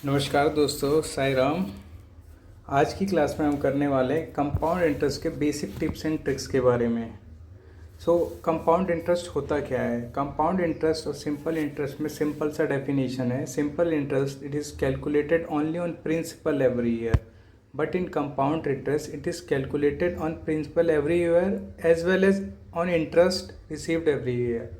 नमस्कार दोस्तों, साई राम। आज की क्लास में हम करने वाले हैं कंपाउंड इंटरेस्ट के बेसिक टिप्स एंड ट्रिक्स के बारे में। कंपाउंड इंटरेस्ट होता क्या है? कंपाउंड इंटरेस्ट और सिंपल इंटरेस्ट में सिंपल सा डेफिनेशन है। Simple interest, it is calculated only on principal every year, but in compound interest it is calculated on principal every year as well as on interest received every year.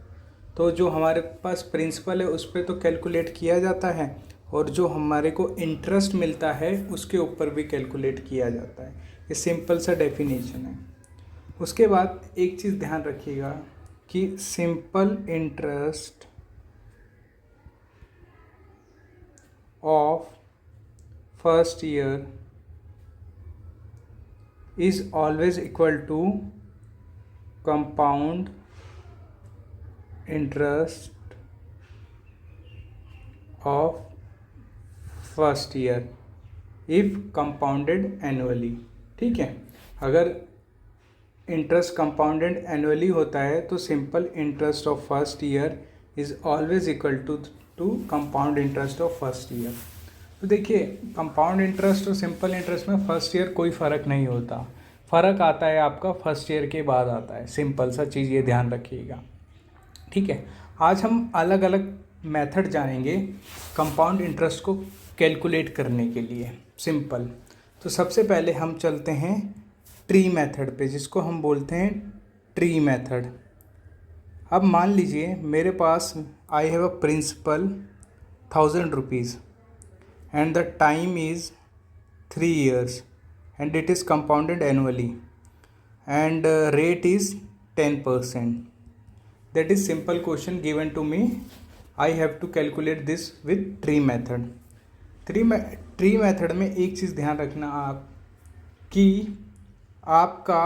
तो जो हमारे पास principal है उस पर तो calculate किया जाता है, और जो हमारे को इंटरेस्ट मिलता है उसके ऊपर भी कैलकुलेट किया जाता है। ये सिंपल सा डेफिनेशन है। उसके बाद एक चीज़ ध्यान रखिएगा कि simple interest of first year is always equal to compound interest of first year if compounded annually. ठीक है, अगर इंटरेस्ट कंपाउंडेड एनुअली होता है तो simple interest of first year is always equal to compound interest of first year. तो देखिए, compound interest और simple interest में फर्स्ट ईयर कोई फ़र्क नहीं होता। फ़र्क आता है आपका फर्स्ट ईयर के बाद आता है। सिंपल सा चीज़ ये ध्यान रखिएगा। ठीक है, आज हम अलग अलग मेथड जानेंगे कंपाउंड इंटरेस्ट को कैलकुलेट करने के लिए। सिंपल, तो सबसे पहले हम चलते हैं ट्री मेथड पे, जिसको हम बोलते हैं ट्री मेथड। अब मान लीजिए मेरे पास I have a principal 1000 rupees and the time is 3 years and it is compounded annually and rate is 10%. That is simple question given to me. I have to calculate this with tree method. Tree method में एक चीज़ ध्यान रखना आप कि आपका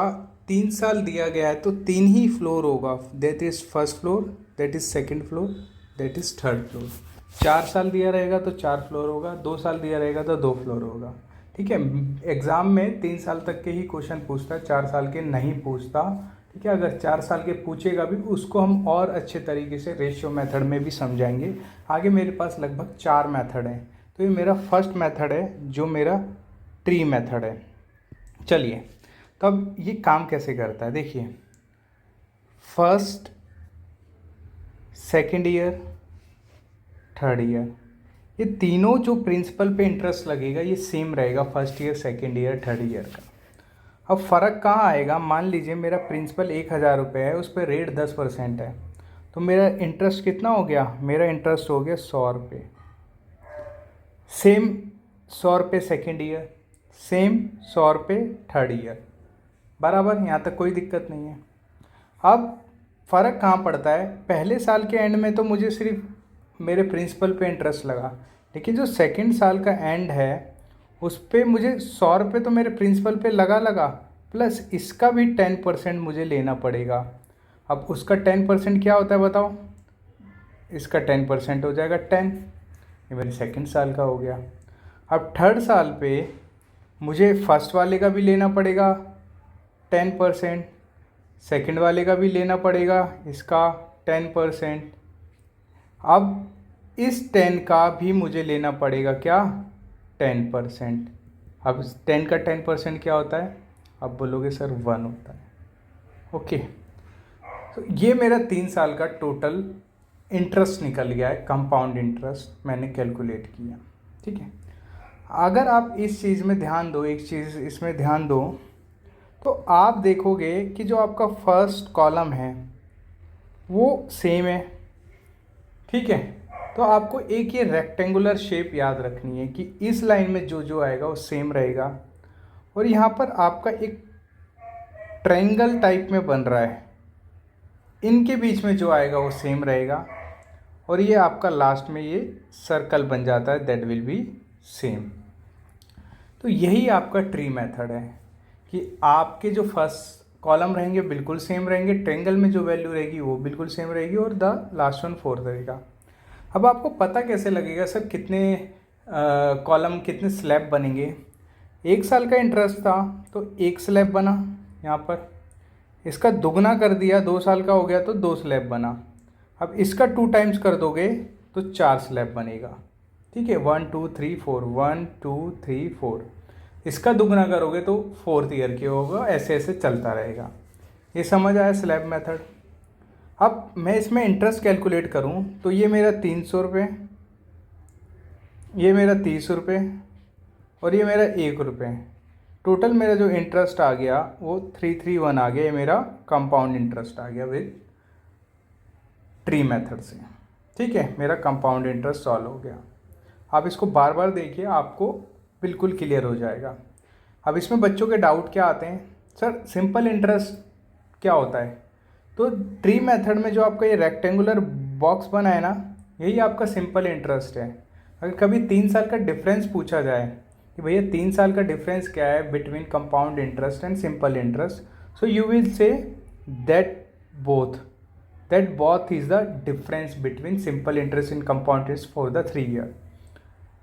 3 साल दिया गया है तो 3 ही फ्लोर होगा। That is first floor, that is second floor, that is third floor. 4 साल दिया रहेगा तो 4 फ्लोर होगा, 2 साल दिया रहेगा तो 2 फ्लोर होगा। ठीक है, एग्ज़ाम में 3 साल तक के ही क्वेश्चन पूछता है, 4 साल के नहीं पूछता। ठीक है, अगर 4 साल के पूछेगा भी उसको हम और अच्छे तरीके से रेशियो मेथड में भी समझाएंगे। आगे मेरे पास लगभग 4 मेथड हैं, तो ये मेरा फर्स्ट मेथड है जो मेरा ट्री मेथड है। चलिए, तो अब ये काम कैसे करता है देखिए। First, second year, third year, ये तीनों जो प्रिंसिपल पे इंटरेस्ट लगेगा ये सेम रहेगा, first year, second year, third year का। अब फ़र्क कहाँ आएगा? मान लीजिए मेरा प्रिंसिपल 1000 रुपये है, उस पर रेट 10% है, तो मेरा इंटरेस्ट कितना हो गया? मेरा इंटरेस्ट हो गया 100 रुपये। सेम 100 रुपये सेकेंड ईयर, सेम 100 रुपये थर्ड ईयर, बराबर। यहाँ तक कोई दिक्कत नहीं है। अब फ़र्क कहाँ पड़ता है? पहले साल के एंड में तो मुझे सिर्फ मेरे प्रिंसिपल पे इंटरेस्ट लगा, लेकिन जो सेकेंड साल का एंड है उस पर मुझे 100 रुपये तो मेरे प्रिंसिपल पे लगा प्लस इसका भी 10% मुझे लेना पड़ेगा। अब उसका 10% क्या होता है बताओ? इसका 10% हो जाएगा 10, ये मेरे सेकेंड साल का हो गया। अब थर्ड साल पे मुझे फर्स्ट वाले का भी लेना पड़ेगा 10%, सेकेंड वाले का भी लेना पड़ेगा इसका 10%। अब इस 10 का भी मुझे लेना पड़ेगा क्या? 10%। अब 10 का 10% क्या होता है? अब बोलोगे सर 1 होता है। ओके, तो ये मेरा 3 साल का टोटल इंटरेस्ट निकल गया है, कंपाउंड इंटरेस्ट मैंने कैलकुलेट किया। ठीक है, अगर आप इस चीज़ में ध्यान दो, एक चीज़ इसमें ध्यान दो, तो आप देखोगे कि जो आपका फर्स्ट कॉलम है वो सेम है। ठीक है, तो आपको एक ये रेक्टेंगुलर शेप याद रखनी है कि इस लाइन में जो जो आएगा वो सेम रहेगा, और यहाँ पर आपका एक ट्रायंगल टाइप में बन रहा है, इनके बीच में जो आएगा वो सेम रहेगा, और ये आपका लास्ट में ये सर्कल बन जाता है, दैट विल बी सेम। तो यही आपका ट्री मेथड है कि आपके जो फर्स्ट कॉलम रहेंगे बिल्कुल सेम रहेंगे, ट्रायंगल में जो वैल्यू रहेगी वो बिल्कुल सेम रहेगी, और द लास्ट वन फोर्थ रहेगा। अब आपको पता कैसे लगेगा सर कितने कॉलम, कितने स्लैब बनेंगे? 1 साल का इंटरेस्ट था तो 1 स्लैब बना, यहाँ पर इसका दुगना कर दिया, 2 साल का हो गया तो 2 स्लैब बना। अब इसका 2 टाइम्स कर दोगे तो 4 स्लैब बनेगा। ठीक है, 1 2 3 4, 1 2 3 4, इसका दुगना करोगे तो 4th ईयर के होगा, ऐसे ऐसे चलता रहेगा। ये समझ आया स्लैब मेथड। अब मैं इसमें इंटरेस्ट कैलकुलेट करूँ तो ये मेरा 300 रुपये, ये मेरा 30 रुपये और ये मेरा 1 रुपये। टोटल मेरा जो इंटरेस्ट आ गया वो 331 आ गया। ये मेरा कंपाउंड इंटरेस्ट आ गया विद ट्री मेथड से। ठीक है, मेरा कंपाउंड इंटरेस्ट सॉल्व हो गया। आप इसको बार बार देखिए, आपको बिल्कुल क्लियर हो जाएगा। अब इसमें बच्चों के डाउट क्या आते हैं, सर सिंपल इंटरेस्ट क्या होता है? तो ट्री मेथड में जो आपका ये रेक्टेंगुलर बॉक्स बना है ना, यही आपका सिंपल इंटरेस्ट है। अगर कभी 3 साल का डिफरेंस पूछा जाए कि भैया 3 साल का डिफरेंस क्या है between compound interest and simple interest, so you will say that both is the difference between simple interest and compound interest for the 3 year.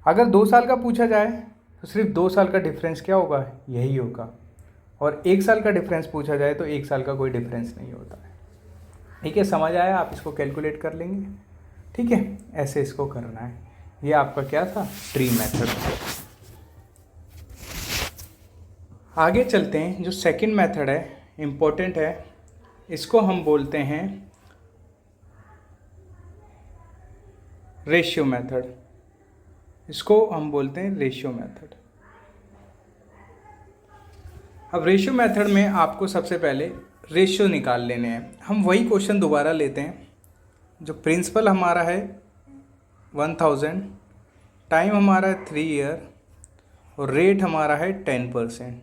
अगर 2 साल का पूछा जाए तो सिर्फ 2 साल का डिफरेंस क्या होगा, यही होगा। और 1 साल का डिफरेंस पूछा जाए तो 1 साल का कोई डिफरेंस नहीं होता है। ठीक है, समझ आया? आप इसको कैलकुलेट कर लेंगे। ठीक है, ऐसे इसको करना है। ये आपका क्या था, ट्री मेथड। आगे चलते हैं। जो सेकंड मेथड है, इम्पोर्टेंट है, इसको हम बोलते हैं रेशियो मेथड। इसको हम बोलते हैं रेशियो मेथड। अब रेशियो मेथड में आपको सबसे पहले रेशियो निकाल लेने हैं। हम वही क्वेश्चन दोबारा लेते हैं। जो प्रिंसिपल हमारा है 1000, टाइम हमारा है 3 ईयर और रेट हमारा है 10%।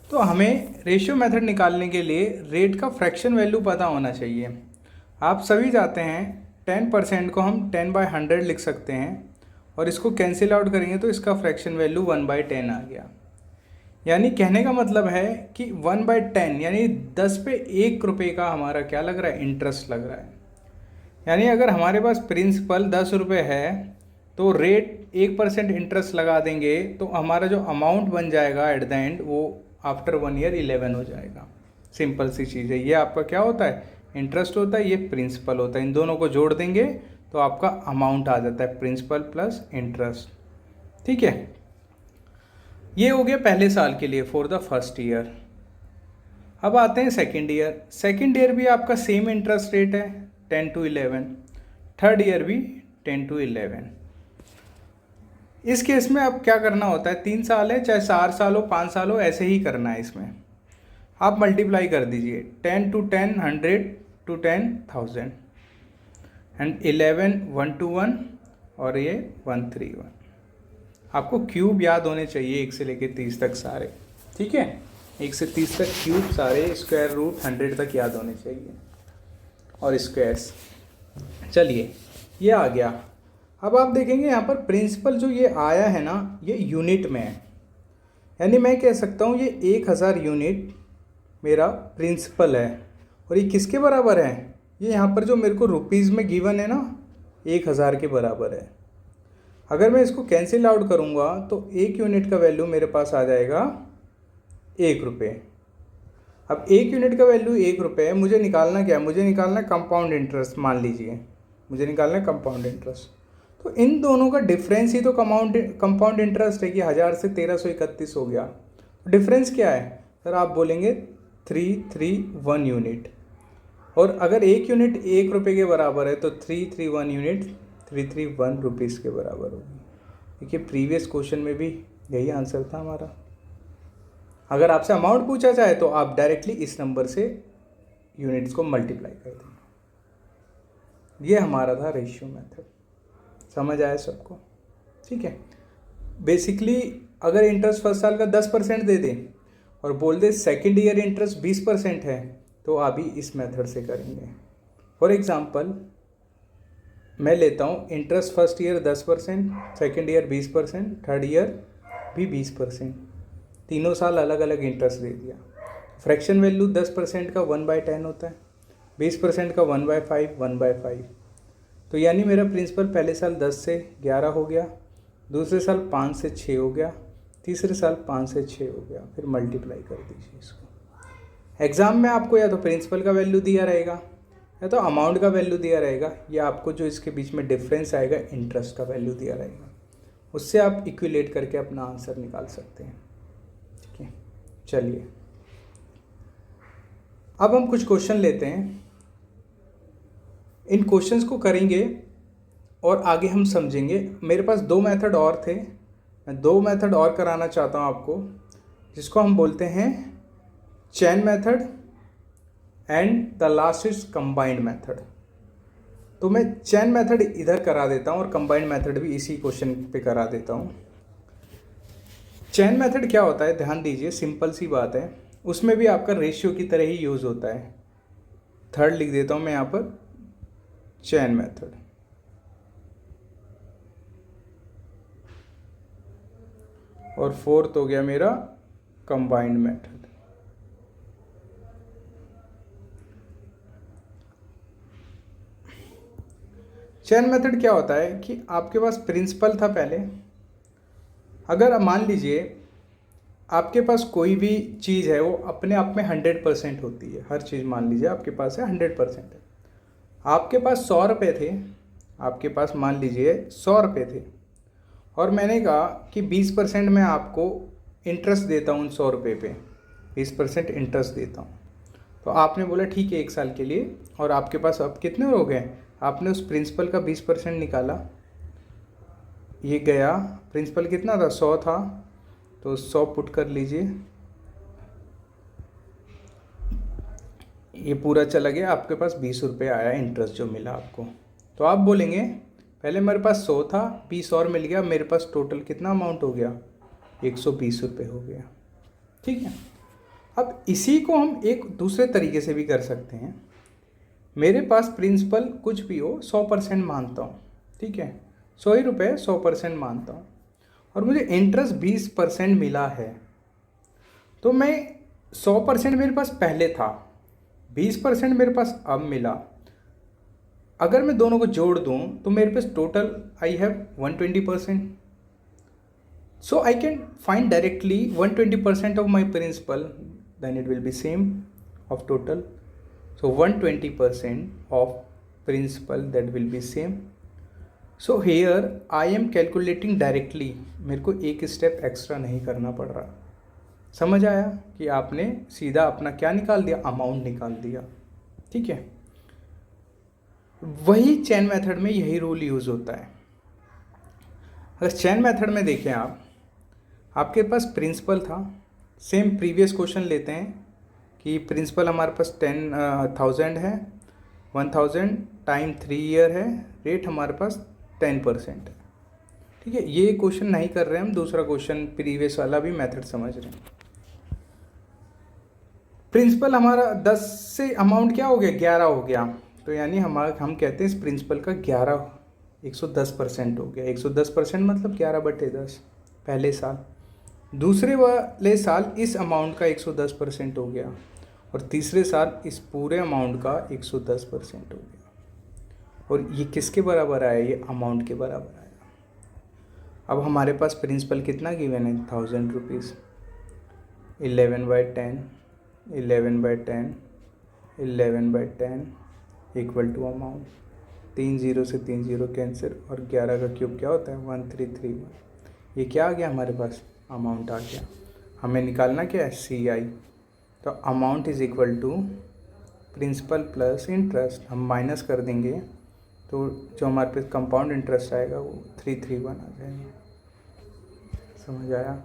तो हमें रेशियो मेथड निकालने के लिए रेट का फ्रैक्शन वैल्यू पता होना चाहिए। आप सभी जानते हैं 10% को हम 10/100 लिख सकते हैं और इसको कैंसिल आउट करेंगे तो इसका फ्रैक्शन वैल्यू 1/10 आ गया। यानी कहने का मतलब है कि 1/10 यानी 10 पे 1 रुपये का हमारा क्या लग रहा है, इंटरेस्ट लग रहा है। यानी अगर हमारे पास प्रिंसिपल 10 रुपये है तो रेट 1% इंटरेस्ट लगा देंगे तो हमारा जो अमाउंट बन जाएगा एट द एंड वो आफ्टर 1 ईयर 11 हो जाएगा। सिंपल सी चीज़ है। ये आपका क्या होता है, इंटरेस्ट होता है, ये प्रिंसिपल होता है। इन दोनों को जोड़ देंगे तो आपका अमाउंट आ जाता है, प्रिंसिपल प्लस इंटरेस्ट। ठीक है, ये हो गया पहले साल के लिए फॉर द फर्स्ट ईयर। अब आते हैं सेकेंड ईयर। सेकेंड ईयर भी आपका सेम इंटरेस्ट रेट है 10 to 11, थर्ड ईयर भी 10 to 11। इस केस में अब क्या करना होता है, 3 साल है चाहे 4 साल हो 5 साल हो, ऐसे ही करना है। इसमें आप मल्टीप्लाई कर दीजिए 10 to 10 100 to 10 1000 एंड 11 1 to 1 और ये 131। आपको क्यूब याद होने चाहिए 1 से लेकर 30 तक सारे। ठीक है, 1 से 30 तक क्यूब सारे, स्क्वायर रूट 100 तक याद होने चाहिए और स्क्वायर्स। चलिए, ये आ गया। अब आप देखेंगे यहाँ पर प्रिंसिपल जो ये आया है ना, ये यूनिट में है। यानी मैं कह सकता हूँ ये 1000 यूनिट मेरा प्रिंसिपल है। और ये किसके बराबर है, ये यहाँ पर जो मेरे को रुपीज़ में गिवन है ना, 1000 के बराबर है। अगर मैं इसको कैंसिल आउट करूँगा तो 1 यूनिट का वैल्यू मेरे पास आ जाएगा 1 रुपये। अब 1 यूनिट का वैल्यू 1 रुपये है। मुझे निकालना क्या है, मुझे निकालना है कंपाउंड इंटरेस्ट। मान लीजिए मुझे निकालना है कंपाउंड इंटरेस्ट। तो इन दोनों का डिफरेंस ही तो कंपाउंड इंटरेस्ट है कि 1000 से 1331 हो गया। डिफरेंस क्या है सर, आप बोलेंगे 331 यूनिट। और अगर 1 यूनिट 1 रुपये के बराबर है तो 331 यूनिट 331 रुपीज़ के बराबर होगी। देखिए प्रीवियस क्वेश्चन में भी यही आंसर था हमारा। अगर आपसे अमाउंट पूछा जाए तो आप डायरेक्टली इस नंबर से यूनिट्स को मल्टीप्लाई कर देंगे। ये हमारा था रेशियो मेथड। समझ आया सबको? ठीक है, बेसिकली अगर इंटरेस्ट फर्स्ट साल का 10% दे दें और बोल दे सेकेंड ईयर इंटरेस्ट 20% है तो अभी इस मेथड से करेंगे। फॉर एग्जांपल मैं लेता हूँ interest first year 10%, second year 20%, third year भी 20%। तीनों साल अलग अलग इंटरेस्ट दे दिया। फ्रैक्शन वैल्यू 10% का 1/10 होता है, 20% का 1/5 1/5। तो यानी मेरा प्रिंसिपल पहले साल 10 से 11 हो गया, दूसरे साल 5 से 6 हो गया, तीसरे साल 5 से 6 हो गया। फिर मल्टीप्लाई कर दीजिए इसको। एग्ज़ाम में आपको या तो प्रिंसिपल का वैल्यू दिया रहेगा या तो अमाउंट का वैल्यू दिया रहेगा या आपको जो इसके बीच में डिफरेंस आएगा इंटरेस्ट का वैल्यू दिया रहेगा, उससे आप इक्विलेट करके अपना आंसर निकाल सकते हैं। ठीक है, चलिए अब हम कुछ क्वेश्चन लेते हैं, इन क्वेश्चंस को करेंगे और आगे हम समझेंगे। मेरे पास 2 मेथड और थे, मैं 2 मेथड और कराना चाहता हूँ आपको, जिसको हम बोलते हैं chain method and the last is combined method. तो मैं चेन मेथड इधर करा देता हूँ और कंबाइंड मेथड भी इसी क्वेश्चन पे करा देता हूँ। चेन मेथड क्या होता है, ध्यान दीजिए, सिंपल सी बात है, उसमें भी आपका रेशियो की तरह ही यूज़ होता है। थर्ड लिख देता हूँ मैं यहाँ पर, चेन मेथड। और फोर्थ हो गया मेरा कंबाइंड मेथड। चेन मेथड क्या होता है कि आपके पास प्रिंसिपल था पहले, अगर मान लीजिए आपके पास कोई भी चीज़ है वो अपने आप में 100% होती है, हर चीज़ मान लीजिए आपके पास है 100% है, आपके पास 100 रुपये थे, आपके पास मान लीजिए 100 रुपये थे, और मैंने कहा कि 20% मैं आपको इंटरेस्ट देता हूँ उन 100 रुपये पे, 20% इंटरेस्ट देता हूँ। तो आपने बोला ठीक है 1 साल के लिए, और आपके पास अब कितने हो गए, आपने उस प्रिंसिपल का 20% निकाला, ये गया, प्रिंसिपल कितना था 100 था, तो 100 पुट कर लीजिए, ये पूरा चला गया, आपके पास 20 रुपये आया इंटरेस्ट जो मिला आपको। तो आप बोलेंगे पहले मेरे पास 100 था, 20 और मिल गया, मेरे पास टोटल कितना अमाउंट हो गया, 120 रुपये हो गया। ठीक है, अब इसी को हम एक दूसरे तरीके से भी कर सकते हैं। मेरे पास प्रिंसिपल कुछ भी हो 100% मानता हूँ, ठीक है, 100 ही रुपये 100% मानता हूँ, और मुझे इंटरेस्ट 20% मिला है। तो मैं 100% मेरे पास पहले था, 20% मेरे पास अब मिला, अगर मैं दोनों को जोड़ दूं तो मेरे पास total I have 120%। So I can find directly 120% of my principal, then it will be same of total. So 120% of principal, that will be same. So here I am calculating directly, मेरे को एक step extra नहीं करना पड़ रहा। समझ आया कि आपने सीधा अपना क्या निकाल दिया, अमाउंट निकाल दिया। ठीक है, वही चेन मेथड में यही रूल यूज़ होता है। अगर चेन मेथड में देखें आप, आपके पास प्रिंसिपल था, सेम प्रीवियस क्वेश्चन लेते हैं कि प्रिंसिपल हमारे पास 10,000 है, 1000 टाइम 3 ईयर है, रेट हमारे पास 10% है। ठीक है, ये क्वेश्चन नहीं कर रहे हैं हम, दूसरा क्वेश्चन प्रीवियस वाला भी मेथड समझ रहे हैं। प्रिंसिपल हमारा 10 से अमाउंट क्या हो गया, 11 हो गया, तो यानी हम कहते हैं इस प्रिंसिपल का 110% हो गया। 110% मतलब 11/10 पहले साल, दूसरे वाले साल इस अमाउंट का 110% हो गया, और तीसरे साल इस पूरे अमाउंट का 110% हो गया। और ये किसके बराबर आया, ये अमाउंट के बराबर आया। अब हमारे पास प्रिंसिपल कितना गिवन है, 1000 रुपीज़, 11/10, 11/10, 11/10 इक्वल टू अमाउंट, 3 0 से 3 0 कैंसिल, और 11 का क्यूब क्या होता है, 1331। ये क्या आ गया हमारे पास, अमाउंट आ गया। हमें निकालना क्या है, CI। तो amount is equal to principal plus interest, हम माइनस कर देंगे तो जो हमारे पास कंपाउंड इंटरेस्ट आएगा वो 331 आ जाएगा। समझ आया,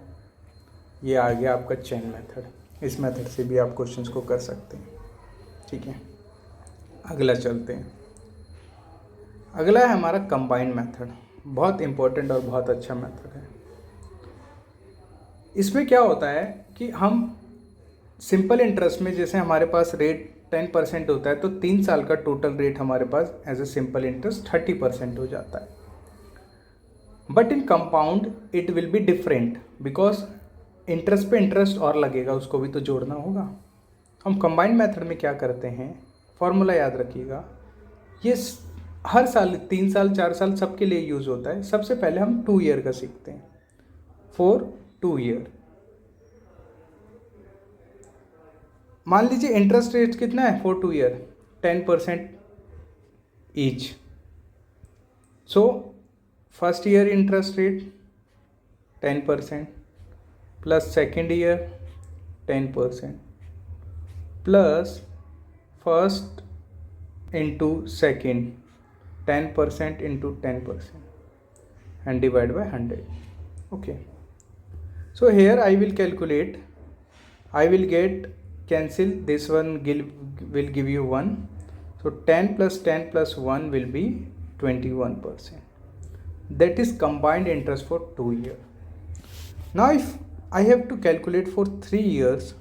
ये आ गया आपका चेन मेथड। इस मेथड से भी आप क्वेश्चंस को कर सकते हैं। ठीक है, अगला चलते हैं। अगला है हमारा कंबाइंड मेथड, बहुत इंपॉर्टेंट और बहुत अच्छा मेथड है। इसमें क्या होता है कि हम सिंपल इंटरेस्ट में, जैसे हमारे पास रेट 10% होता है, तो 3 साल का टोटल रेट हमारे पास एज ए सिंपल इंटरेस्ट 30% हो जाता है। But in compound it will be different, because interest पे इंटरेस्ट और लगेगा, उसको भी तो जोड़ना होगा। हम कंबाइंड मेथड में क्या करते हैं, फॉर्मूला याद रखिएगा, ये हर साल 3 साल 4 साल सबके लिए यूज़ होता है। सबसे पहले हम 2 ईयर का सीखते हैं, फॉर 2 ईयर। मान लीजिए इंटरेस्ट रेट कितना है for 2 year, 10%। each. So first year interest rate 10% plus second year 10% plus first into second 10% into 10% and divide by 100. Okay, so here I will calculate, I will get cancel this one, will give you 1. So 10 plus 10 plus 1 will be 21%. That is combined interest for 2 years. Now if I have to calculate for 3 years,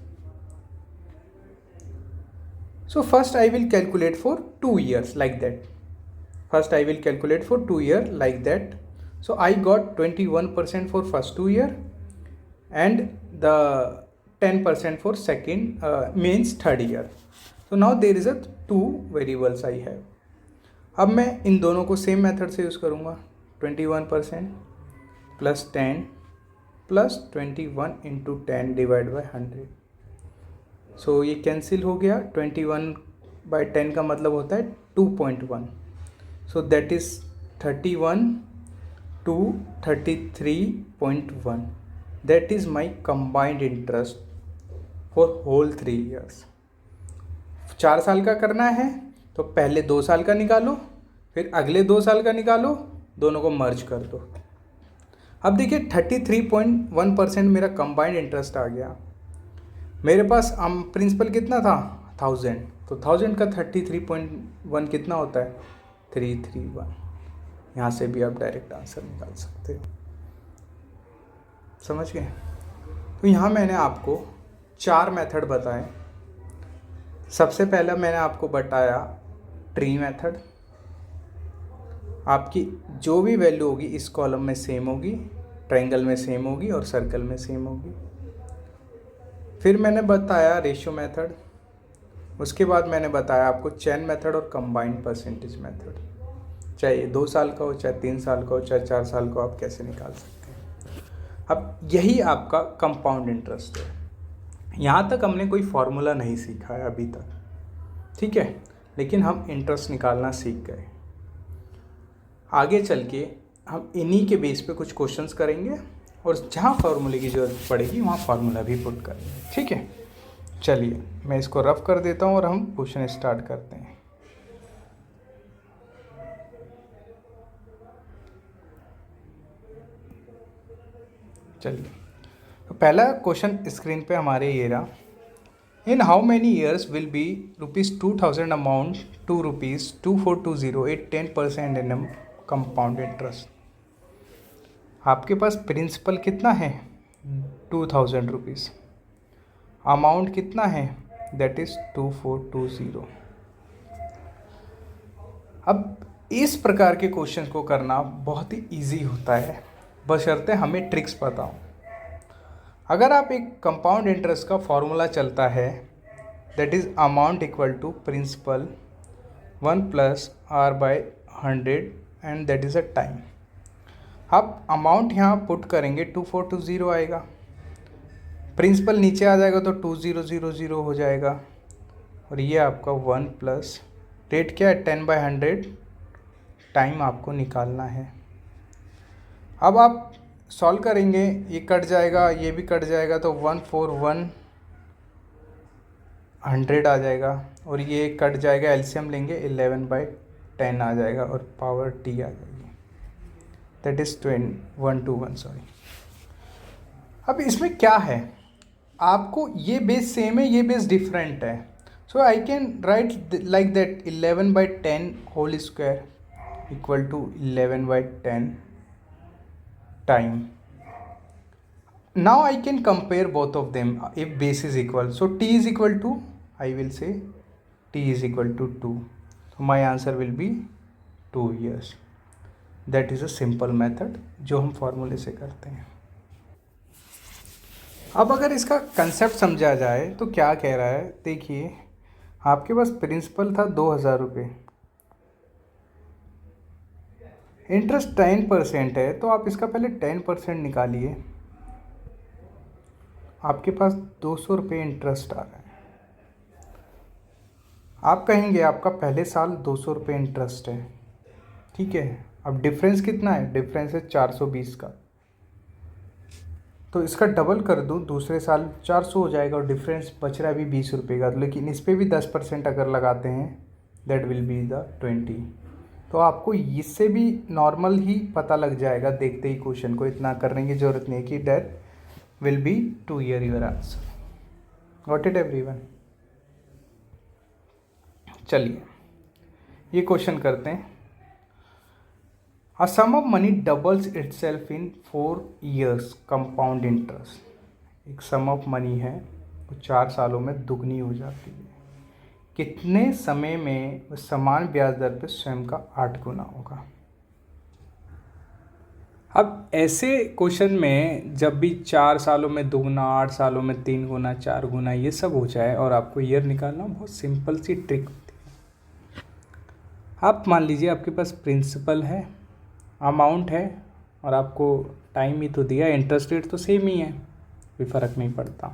so first I will calculate for 2 years like that. First I will calculate for 2 years like that. So I got 21% for first 2 year and the 10% for second means third year. So now there is a 2 variables I have. अब मैं इन दोनों को same method से use करूँगा. 21% plus 10 plus 21 into 10 divide by 100. सो ये cancel हो गया. 21/10 का मतलब होता है 2.1. So that is 31 to 33.1. That is my combined interest for whole 3 years. 4 साल का करना है तो पहले 2 साल का निकालो, फिर अगले 2 साल का निकालो, दोनों को मर्ज कर दो. अब देखिए 33.1% मेरा कंबाइंड इंटरेस्ट आ गया. मेरे पास प्रिंसिपल कितना था 1000. तो 1000 का 33.1 कितना होता है 331. यहाँ से भी आप डायरेक्ट आंसर निकाल सकते हो. समझ गए. तो यहाँ मैंने आपको 4 मेथड बताए. सबसे पहला मैंने आपको बताया ट्री मेथड. आपकी जो भी वैल्यू होगी इस कॉलम में सेम होगी, ट्रायंगल में सेम होगी और सर्कल में सेम होगी. फिर मैंने बताया रेशियो मेथड. उसके बाद मैंने बताया आपको चेन मेथड और कंबाइंड परसेंटेज मेथड. चाहे 2 साल का हो, चाहे 3 साल का हो, चाहे 4 साल का हो, आप कैसे निकाल सकते हैं. अब यही आपका कंपाउंड इंटरेस्ट है. यहाँ तक हमने कोई फार्मूला नहीं सीखा है अभी तक, ठीक है, लेकिन हम इंटरेस्ट निकालना सीख गए. आगे चल के हम इन्हीं के बेस पे कुछ क्वेश्चंस करेंगे और जहाँ फार्मूले की ज़रूरत पड़ेगी वहाँ फार्मूला भी पुट करेंगे. ठीक है, चलिए मैं इसको रफ कर देता हूँ और हम क्वेश्चन स्टार्ट करते हैं. चलिए, तो पहला क्वेश्चन स्क्रीन पे हमारे ये रहा. In how many years will be ₹2000 amount to ₹2420 at 10% annum compound interest. आपके पास प्रिंसिपल कितना है 2000 रुपीज़, अमाउंट कितना है दैट इज़ 2420. अब इस प्रकार के क्वेश्चन को करना बहुत ही ईजी होता है बशर्ते हमें ट्रिक्स पता हो. अगर आप एक कंपाउंड इंटरेस्ट का फॉर्मूला चलता है that is amount equal to principal 1 plus R/100 and that is a time. आप अमाउंट यहाँ पुट करेंगे 2420 आएगा, प्रिंसिपल नीचे आ जाएगा तो 2000 हो जाएगा और ये आपका 1 प्लस रेट क्या है 10/100. टाइम आपको निकालना है. अब आप सॉल्व करेंगे, ये कट जाएगा, ये भी कट जाएगा तो 14100 आ जाएगा और ये कट जाएगा, एलसीएम लेंगे 11/10 आ जाएगा और पावर टी आ जाएगी दैट इज़ 121 सॉरी. अब इसमें क्या है, आपको ये बेस सेम है, ये बेस डिफरेंट है. So I can write like that 11/10 whole square equal to 11/10 time. Now I can compare both of them if base is equal. So t is equal to, I will say t is equal to 2. So my answer will be 2 years. That is a simple method जो हम फॉर्मूले से करते हैं. अब अगर इसका concept समझा जाए तो क्या कह रहा है, देखिए आपके पास प्रिंसिपल था 2000 रुपये, इंटरेस्ट 10% है तो आप इसका पहले 10% निकालिए. आपके पास 200 रुपये इंटरेस्ट आ रहा है. आप कहेंगे आपका पहले साल 200 रुपये इंटरेस्ट है, ठीक है। अब डिफरेंस कितना है, डिफरेंस है 420 का, तो इसका डबल कर दूँ, दूसरे साल 400 हो जाएगा और डिफरेंस बच रहा है अभी 20 रुपये का। लेकिन इस पर भी 10% अगर लगाते हैं, दैट विल बी द 20। तो आपको इससे भी नॉर्मल ही पता लग जाएगा देखते ही क्वेश्चन को, इतना करने की ज़रूरत नहीं है कि that will be 2 year your answer. Got it everyone? चलिए ये क्वेश्चन करते हैं। A sum of money doubles itself in 4 years compound interest. एक सम ऑफ मनी है वो 4 सालों में दुगनी हो जाती है, कितने समय में वो समान ब्याज दर पे स्वयं का 8 गुना होगा। अब ऐसे क्वेश्चन में जब भी 4 सालों में दुगना, 8 सालों में 3 गुना, 4 गुना, ये सब हो जाए और आपको ईयर निकालना, बहुत सिंपल सी ट्रिक होती है। आप मान लीजिए आपके पास प्रिंसिपल है, अमाउंट है और आपको टाइम ही तो दिया, इंटरेस्ट रेट तो सेम ही है, कोई फ़र्क नहीं पड़ता।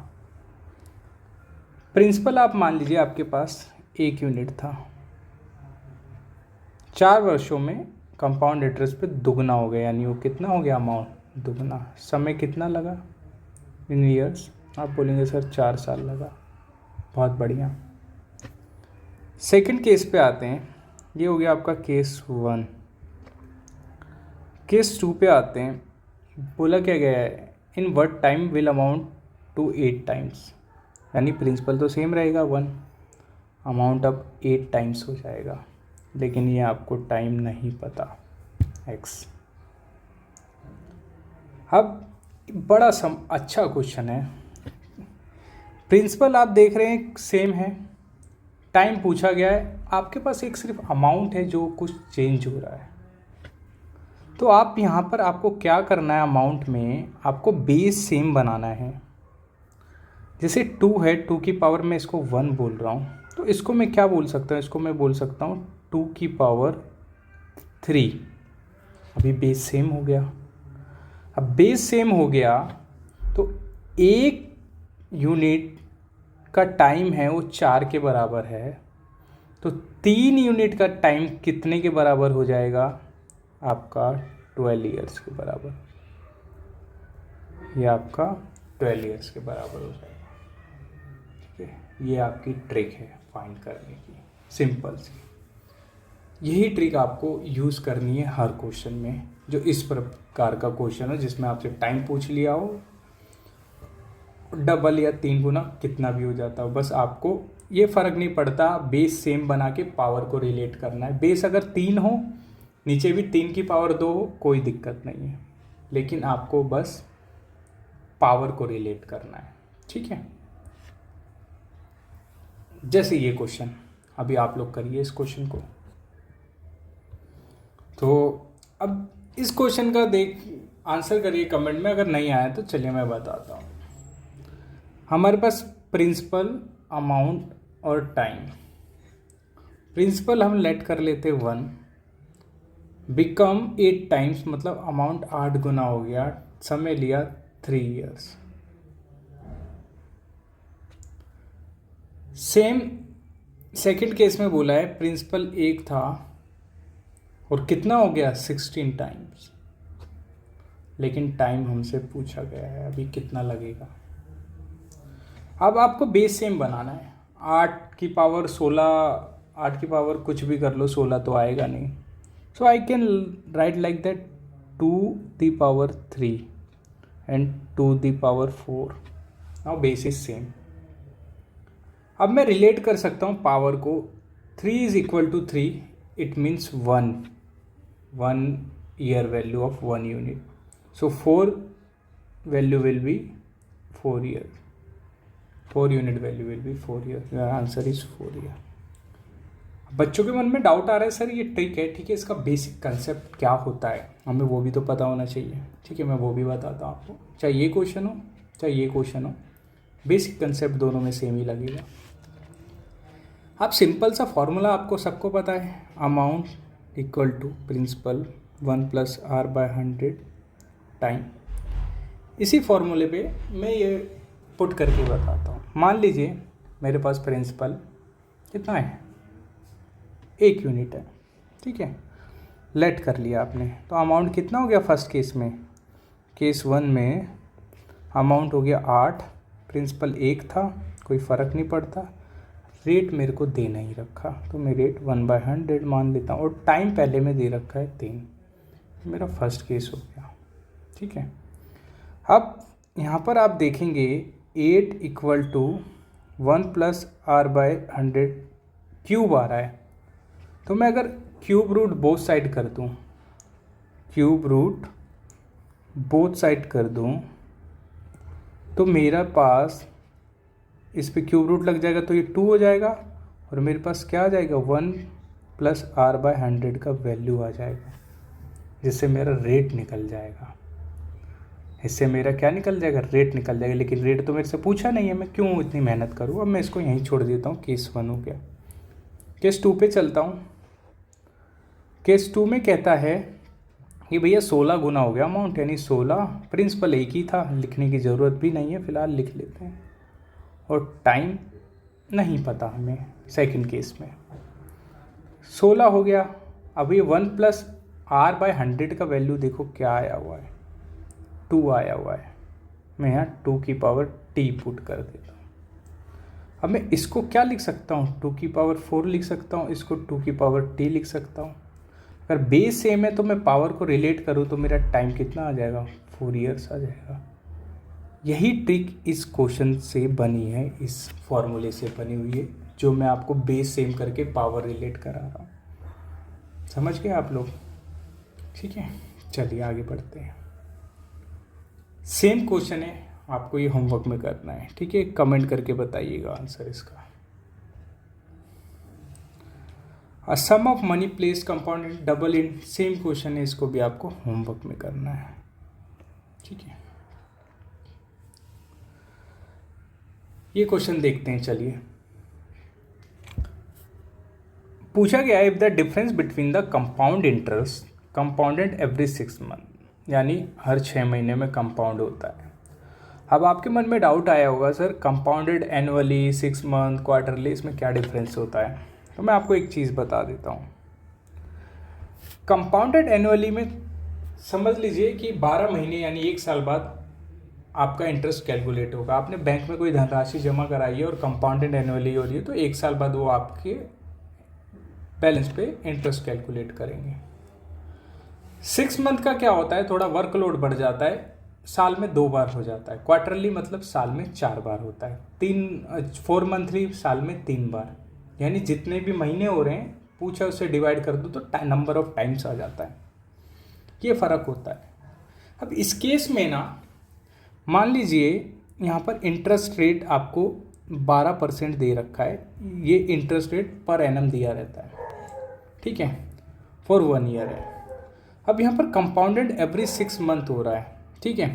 प्रिंसिपल आप मान लीजिए आपके पास 1 यूनिट था, 4 वर्षों में कंपाउंड इंटरेस्ट पे दुगना हो गया, यानी वो कितना हो गया, अमाउंट दुगना। समय कितना लगा इन ईयर्स, आप बोलेंगे सर 4 साल लगा, बहुत बढ़िया। सेकंड केस पे आते हैं, ये हो गया आपका केस 1। केस 2 पे आते हैं, बोला क्या गया है, in what time will amount to 8 times, यानी प्रिंसिपल तो सेम रहेगा 1, अमाउंट अब 8 टाइम्स हो जाएगा, लेकिन ये आपको टाइम नहीं पता, x। अब बड़ा अच्छा क्वेश्चन है, प्रिंसिपल आप देख रहे हैं सेम है, टाइम पूछा गया है, आपके पास एक सिर्फ अमाउंट है जो कुछ चेंज हो रहा है। तो आप यहाँ पर आपको क्या करना है, अमाउंट में आपको बेस सेम बनाना है। जैसे 2 है, 2 की पावर में इसको 1 बोल रहा हूँ, तो इसको मैं क्या बोल सकता हूँ, इसको मैं बोल सकता हूँ 2 की पावर 3। अभी बेस सेम हो गया। अब बेस सेम हो गया तो 1 यूनिट का टाइम है वो 4 के बराबर है, तो 3 यूनिट का टाइम कितने के बराबर हो जाएगा, आपका 12 ईयर्स के बराबर। ये आपका 12 ईयर्स के बराबर हो जाएगा, ठीक है। ये आपकी ट्रिक है फाइंड करने की, सिंपल सी। यही ट्रिक आपको यूज़ करनी है हर क्वेश्चन में, जो इस प्रकार का क्वेश्चन हो जिसमें आपसे टाइम पूछ लिया हो, डबल या 3 गुना कितना भी हो जाता हो, बस आपको ये फ़र्क नहीं पड़ता, बेस सेम बना के पावर को रिलेट करना है। बेस अगर 3 हो, नीचे भी 3 की पावर 2 हो, कोई दिक्कत नहीं है, लेकिन आपको बस पावर को रिलेट करना है, ठीक है। जैसे ये क्वेश्चन अभी आप लोग करिए इस क्वेश्चन को। तो अब इस क्वेश्चन का आंसर करिए कमेंट में, अगर नहीं आया तो चलिए मैं बताता हूँ। हमारे पास प्रिंसिपल, अमाउंट और टाइम। प्रिंसिपल हम लेट कर लेते 1, बिकम 8 टाइम्स, मतलब अमाउंट 8 गुना हो गया, समय लिया 3 ईयर्स। सेम सेकंड केस में बोला है प्रिंसिपल 1 था और कितना हो गया 16 टाइम्स, लेकिन टाइम हमसे पूछा गया है अभी कितना लगेगा। अब आपको बेस सेम बनाना है, 8 की पावर 16, 8 की पावर कुछ भी कर लो, 16 तो आएगा नहीं। So I can write like that 2 the power 3 and 2 the power 4। Now base is same. अब मैं रिलेट कर सकता हूँ पावर को, 3 is equal to 3, it means 1 year value of 1 unit, so 4 value will be 4 year, 4 unit value will be 4 year, your answer is 4 year. बच्चों के मन में डाउट आ रहा है सर ये ट्रिक है, ठीक है, इसका बेसिक कंसेप्ट क्या होता है, हमें वो भी तो पता होना चाहिए, ठीक है, मैं वो भी बताता हूँ आपको। चाहे ये क्वेश्चन हो चाहे ये क्वेश्चन हो, बेसिक कंसेप्ट दोनों में सेम ही लगेगा। आप सिंपल सा फॉर्मूला आपको सबको पता है, amount equal to principal 1 + R/100 time. इसी फॉर्मूले पे मैं ये पुट करके बताता हूँ। मान लीजिए मेरे पास प्रिंसिपल कितना है 1 यूनिट है, ठीक है। लेट कर लिया आपने, तो अमाउंट कितना हो गया फर्स्ट केस में? केस 1 में अमाउंट हो गया 8, प्रिंसिपल 1 था, कोई फ़र्क नहीं पड़ता, रेट मेरे को दे नहीं रखा तो मैं रेट 1/100 मान लेता हूँ, और टाइम पहले में दे रखा है 3। मेरा फर्स्ट केस हो गया, ठीक है। अब यहाँ पर आप देखेंगे 8 इक्वल टू 1 + r/100 क्यूब आ रहा है, तो मैं अगर क्यूब रूट बोथ साइड कर दूँ, क्यूब रूट बोथ साइड कर दूँ, तो मेरा पास इस पे क्यूब रूट लग जाएगा तो ये 2 हो जाएगा, और मेरे पास क्या आ जाएगा 1 + r/100 का वैल्यू आ जाएगा, जिससे मेरा रेट निकल जाएगा। इससे मेरा क्या निकल जाएगा? रेट निकल जाएगा। लेकिन रेट तो मेरे से पूछा नहीं है, मैं क्यों इतनी मेहनत करूँ? अब मैं इसको यहीं छोड़ देता हूँ। केस 1 हो गया। केस 2 पे चलता हूँ। केस 2 में कहता है कि भैया 16 गुना हो गया अमाउंट, यानी 16, प्रिंसिपल एक ही था, लिखने की ज़रूरत भी नहीं है, फ़िलहाल लिख लेते हैं। और टाइम नहीं पता हमें सेकंड केस में। 16 हो गया। अब ये 1 + r/100 का वैल्यू देखो क्या आया हुआ है, 2 आया हुआ है। मैं यहाँ 2 की पावर t पुट कर देता हूँ। अब मैं इसको क्या लिख सकता हूँ? 2 की पावर 4 लिख सकता हूँ, इसको 2 की पावर t लिख सकता हूँ। अगर बेस सेम है तो मैं पावर को रिलेट करूँ तो मेरा टाइम कितना आ जाएगा? 4 ईयर्स आ जाएगा। यही ट्रिक इस क्वेश्चन से बनी है, इस फॉर्मूले से बनी हुई है, जो मैं आपको बेस सेम करके पावर रिलेट करा रहा हूँ। समझ गए आप लोग? ठीक है, चलिए आगे बढ़ते हैं। सेम क्वेश्चन है, आपको ये होमवर्क में करना है, ठीक है। कमेंट करके बताइएगा आंसर इसका। A sum of money place compounded double in, same question है, इसको भी आपको होमवर्क में करना है, ठीक है। ये क्वेश्चन देखते हैं, चलिए। पूछा गया है if the difference between the compound interest compounded every 6 month, यानी हर 6 महीने में कंपाउंड होता है। अब आपके मन में डाउट आया होगा, sir compounded annually, 6 month, quarterly, इसमें क्या डिफरेंस होता है? तो मैं आपको एक चीज़ बता देता हूँ। कंपाउंडेड एनुअली में समझ लीजिए कि 12 महीने यानी 1 साल बाद आपका इंटरेस्ट कैलकुलेट होगा। आपने बैंक में कोई धनराशि जमा कराई है और कंपाउंडेड एनुअली हो रही है, तो 1 साल बाद वो आपके बैलेंस पे इंटरेस्ट कैलकुलेट करेंगे। 6 मंथ का क्या होता है? थोड़ा वर्कलोड बढ़ जाता है, साल में 2 बार हो जाता है। क्वार्टरली मतलब साल में 4 बार होता है। 4 मंथली साल में 3 बार, यानी जितने भी महीने हो रहे हैं पूछा उससे डिवाइड कर दो तो नंबर ऑफ टाइम्स आ जाता है। ये फ़र्क होता है। अब इस केस में ना, मान लीजिए यहाँ पर इंटरेस्ट रेट आपको 12% दे रखा है। ये इंटरेस्ट रेट पर एनम दिया रहता है, ठीक है, फॉर 1 ईयर है। अब यहाँ पर कंपाउंडेड एवरी 6 मंथ हो रहा है, ठीक है।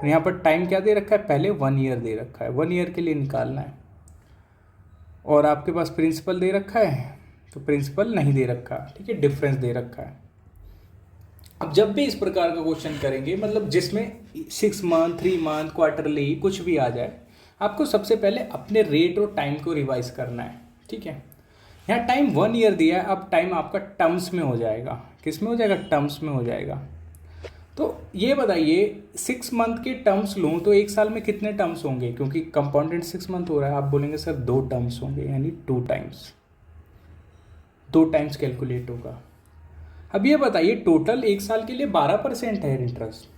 यहाँ पर टाइम क्या दे रखा है? पहले 1 ईयर दे रखा है, 1 ईयर के लिए निकालना है। और आपके पास प्रिंसिपल दे रखा है, तो प्रिंसिपल नहीं दे रखा, ठीक है, डिफरेंस दे रखा है। अब जब भी इस प्रकार का क्वेश्चन करेंगे, मतलब जिसमें 6 मंथ, 3 मंथ, क्वार्टरली कुछ भी आ जाए, आपको सबसे पहले अपने रेट और टाइम को रिवाइज करना है, ठीक है। यहाँ टाइम 1 ईयर दिया है, अब टाइम आपका टर्म्स में हो जाएगा। किस में हो जाएगा? टर्म्स में हो जाएगा। तो ये बताइए 6 मंथ के टर्म्स लूँ तो 1 साल में कितने टर्म्स होंगे? क्योंकि कंपाउंडेड 6 मंथ हो रहा है, आप बोलेंगे सर 2 टर्म्स होंगे, यानी 2 टाइम्स कैलकुलेट होगा। अब ये बताइए टोटल 1 साल के लिए 12% है इंटरेस्ट,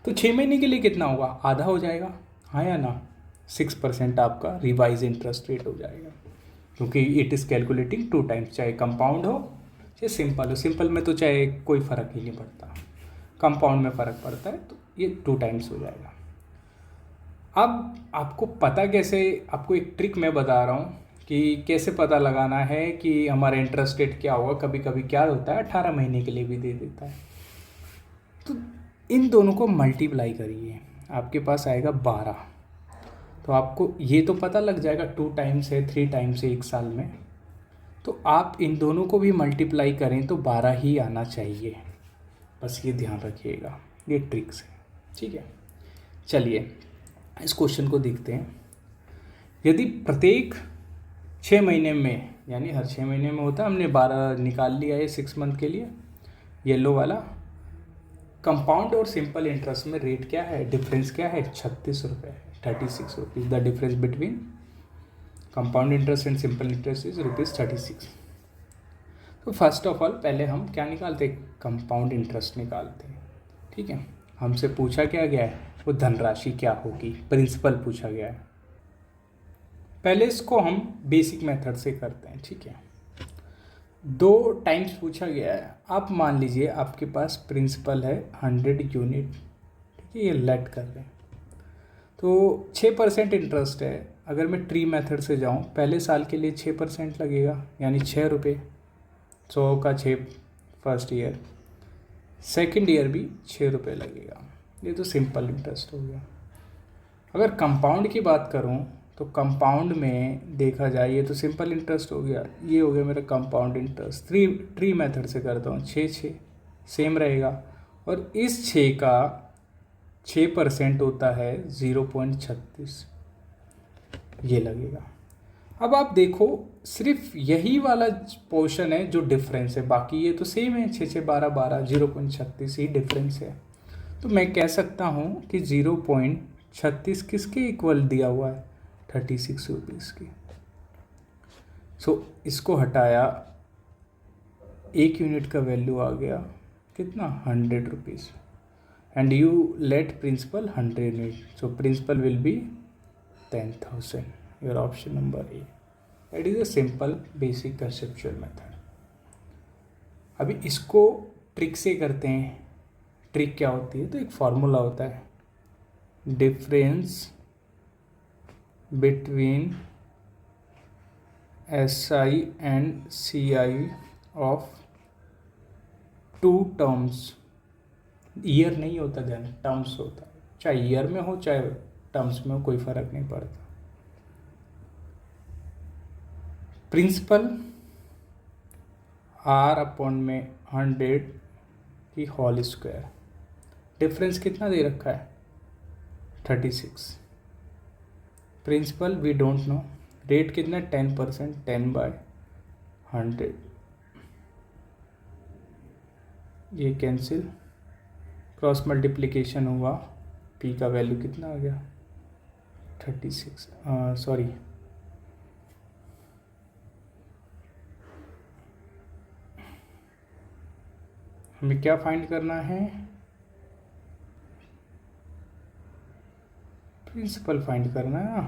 तो 6 महीने के लिए कितना होगा? आधा हो जाएगा, हाँ या ना? 6% आपका रिवाइज इंटरेस्ट रेट हो जाएगा, क्योंकि इट इज़ कैलकुलेटिंग 2 टाइम्स, चाहे कंपाउंड हो चाहे सिंपल हो। सिंपल में तो चाहे कोई फ़र्क ही नहीं पड़ता, कंपाउंड में फ़र्क पड़ता है, तो ये 2 टाइम्स हो जाएगा। अब आपको पता कैसे? आपको एक ट्रिक मैं बता रहा हूँ कि कैसे पता लगाना है कि हमारा इंटरेस्ट रेट क्या होगा। कभी कभी क्या होता है 18 महीने के लिए भी दे देता है। तो इन दोनों को मल्टीप्लाई करिए, आपके पास आएगा 12। तो आपको ये तो पता लग जाएगा 2 टाइम्स है, 3 टाइम्स है 1 साल में। तो आप इन दोनों को भी मल्टीप्लाई करें तो 12 ही आना चाहिए, बस ये ध्यान रखिएगा, ये ट्रिक्स है, ठीक है। चलिए इस क्वेश्चन को देखते हैं। यदि प्रत्येक 6 महीने में, यानी हर 6 महीने में होता है, हमने 12 निकाल लिया है 6 मंथ के लिए, येलो वाला। कंपाउंड और सिंपल इंटरेस्ट में रेट क्या है, डिफरेंस क्या है, 36 रुपये, 36 rupees. The difference between compound interest and simple interest is ₹36। तो फर्स्ट ऑफ ऑल पहले हम क्या निकालते, कंपाउंड इंटरेस्ट निकालते हैं, ठीक है। हमसे पूछा क्या गया है, वो धनराशि क्या होगी, प्रिंसिपल पूछा गया है। पहले इसको हम बेसिक मेथड से करते हैं, ठीक है। 2 टाइम्स पूछा गया है। आप मान लीजिए आपके पास प्रिंसिपल है 100 यूनिट, ठीक है, ये लेट कर रहे हैं, तो 6% इंटरेस्ट है। अगर मैं ट्री मेथड से जाऊं, पहले साल के लिए 6% लगेगा, यानी 6 रुपये, 100 का 6 फर्स्ट ईयर, सेकेंड ईयर भी 6 रुपये लगेगा। ये तो सिंपल इंटरेस्ट हो गया। अगर कंपाउंड की बात करूं तो कंपाउंड में देखा जाए, ये तो सिंपल इंटरेस्ट हो गया, ये हो गया मेरा कंपाउंड इंटरेस्ट। ट्री मेथड से करता हूँ, 6 सेम रहेगा, और इस 6 का 6% होता है 0.36, ये लगेगा। अब आप देखो, सिर्फ यही वाला पोर्शन है जो डिफरेंस है, बाकी ये तो सेम है, 6 6 12 12, 0.36 ही डिफरेंस है। तो मैं कह सकता हूँ कि 0.36 किसके इक्वल दिया हुआ है, 36 रुपीज़ की। सो इसको हटाया, 1 यूनिट का वैल्यू आ गया कितना, 100 rupees, and you let principal 100 unit, so principal will be 10,000। Your option number A, that is a simple basic conceptual method. अभी इसको ट्रिक से करते हैं। ट्रिक क्या होती है, तो एक फॉर्मूला होता है, difference between SI and CI of 2 terms. Year नहीं होता, ध्यान, टर्म्स होता है, चाहे ईयर में हो चाहे टर्म्स में हो, कोई फर्क नहीं पड़ता। प्रिंसिपल R अपॉन में 100 की होल स्क्वायर, डिफरेंस कितना दे रखा है, 36। Principal we don't know, rate कितना, 10%, 10/100, ये कैंसिल, क्रॉस मल्टीप्लिकेशन हुआ, P का वैल्यू कितना आ गया, 36, सॉरी, हमें क्या फाइंड करना है, प्रिंसिपल फाइंड करना है ना।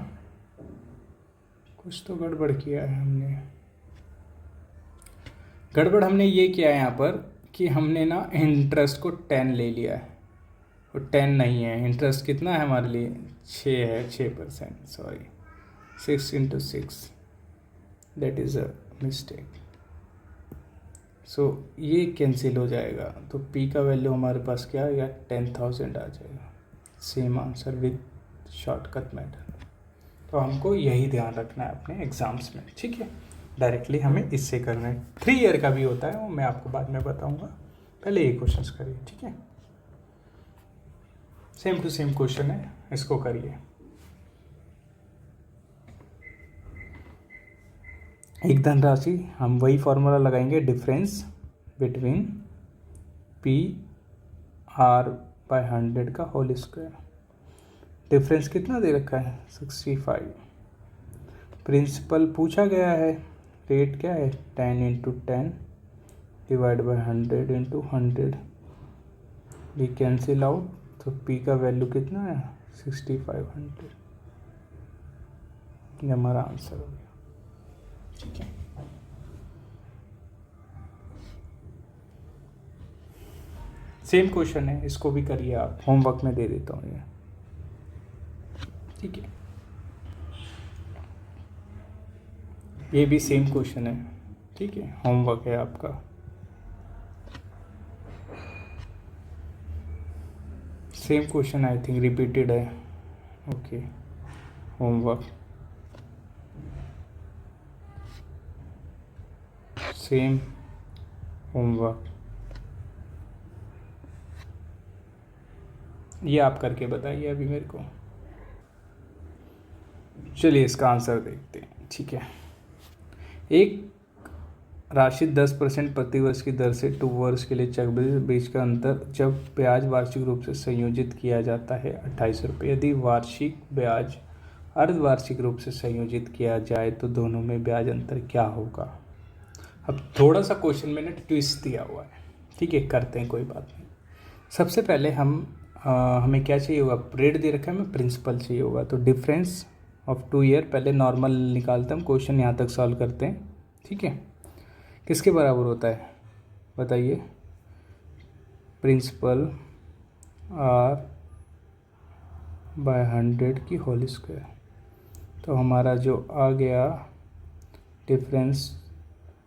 कुछ तो गड़बड़ किया है हमने। गड़बड़ हमने ये किया है यहाँ पर कि हमने ना इंटरेस्ट को 10 ले लिया है, और 10 नहीं है, इंटरेस्ट कितना है हमारे लिए, 6 है, 6%, sorry, 6 × 6, that is a mistake. So ये कैंसिल हो जाएगा, तो P का वैल्यू हमारे पास क्या आएगा, 10,000 आ जाएगा। Same answer with shortcut method. तो हमको यही ध्यान रखना है अपने एग्ज़ाम्स में, ठीक है। डायरेक्टली हमें इससे करना है। 3 ईयर का भी होता है, वो मैं आपको बाद में बताऊंगा, पहले ये क्वेश्चंस करिए, ठीक है। सेम टू सेम क्वेश्चन है, इसको करिए। एक धनराशि, हम वही फॉर्मूला लगाएंगे, डिफरेंस बिटवीन PR/100 का होल स्क्वायर। डिफरेंस कितना दे रखा है, 65। प्रिंसिपल पूछा गया है, रेट क्या है, 10 × 10 डिवाइड बाई 100 × 100, भी कैंसिल आउट, तो P का वैल्यू कितना है, 6500। ये हमारा आंसर हो गया, ठीक है। सेम क्वेश्चन है, इसको भी करिए आप, होमवर्क में दे देता हूँ ये, ठीक है। ये भी सेम क्वेश्चन है, ठीक है, होमवर्क है आपका। Same question I think repeated है, ओके, होमवर्क सेम होमवर्क, ये आप करके बताइए अभी मेरे को। चलिए इसका आंसर देखते हैं, ठीक है। एक राशि 10% प्रतिवर्ष की दर से 2 वर्ष के लिए चक्रवृद्धि बीच का अंतर जब ब्याज वार्षिक रूप से संयोजित किया जाता है 28 रुपये। यदि वार्षिक ब्याज अर्धवार्षिक रूप से संयोजित किया जाए तो दोनों में ब्याज अंतर क्या होगा। अब थोड़ा सा क्वेश्चन मैंने ट्विस्ट दिया हुआ है, ठीक है, करते हैं, कोई बात नहीं। सबसे पहले हमें क्या चाहिए होगा, रेट दे रखा है, हमें प्रिंसिपल चाहिए होगा। तो डिफरेंस ऑफ 2 ईयर पहले नॉर्मल निकालते हैं हम, क्वेश्चन यहाँ तक सॉल्व करते हैं, ठीक है। किसके बराबर होता है बताइए, प्रिंसिपल आर बाय 100 की होल स्क्वायर। तो हमारा जो आ गया difference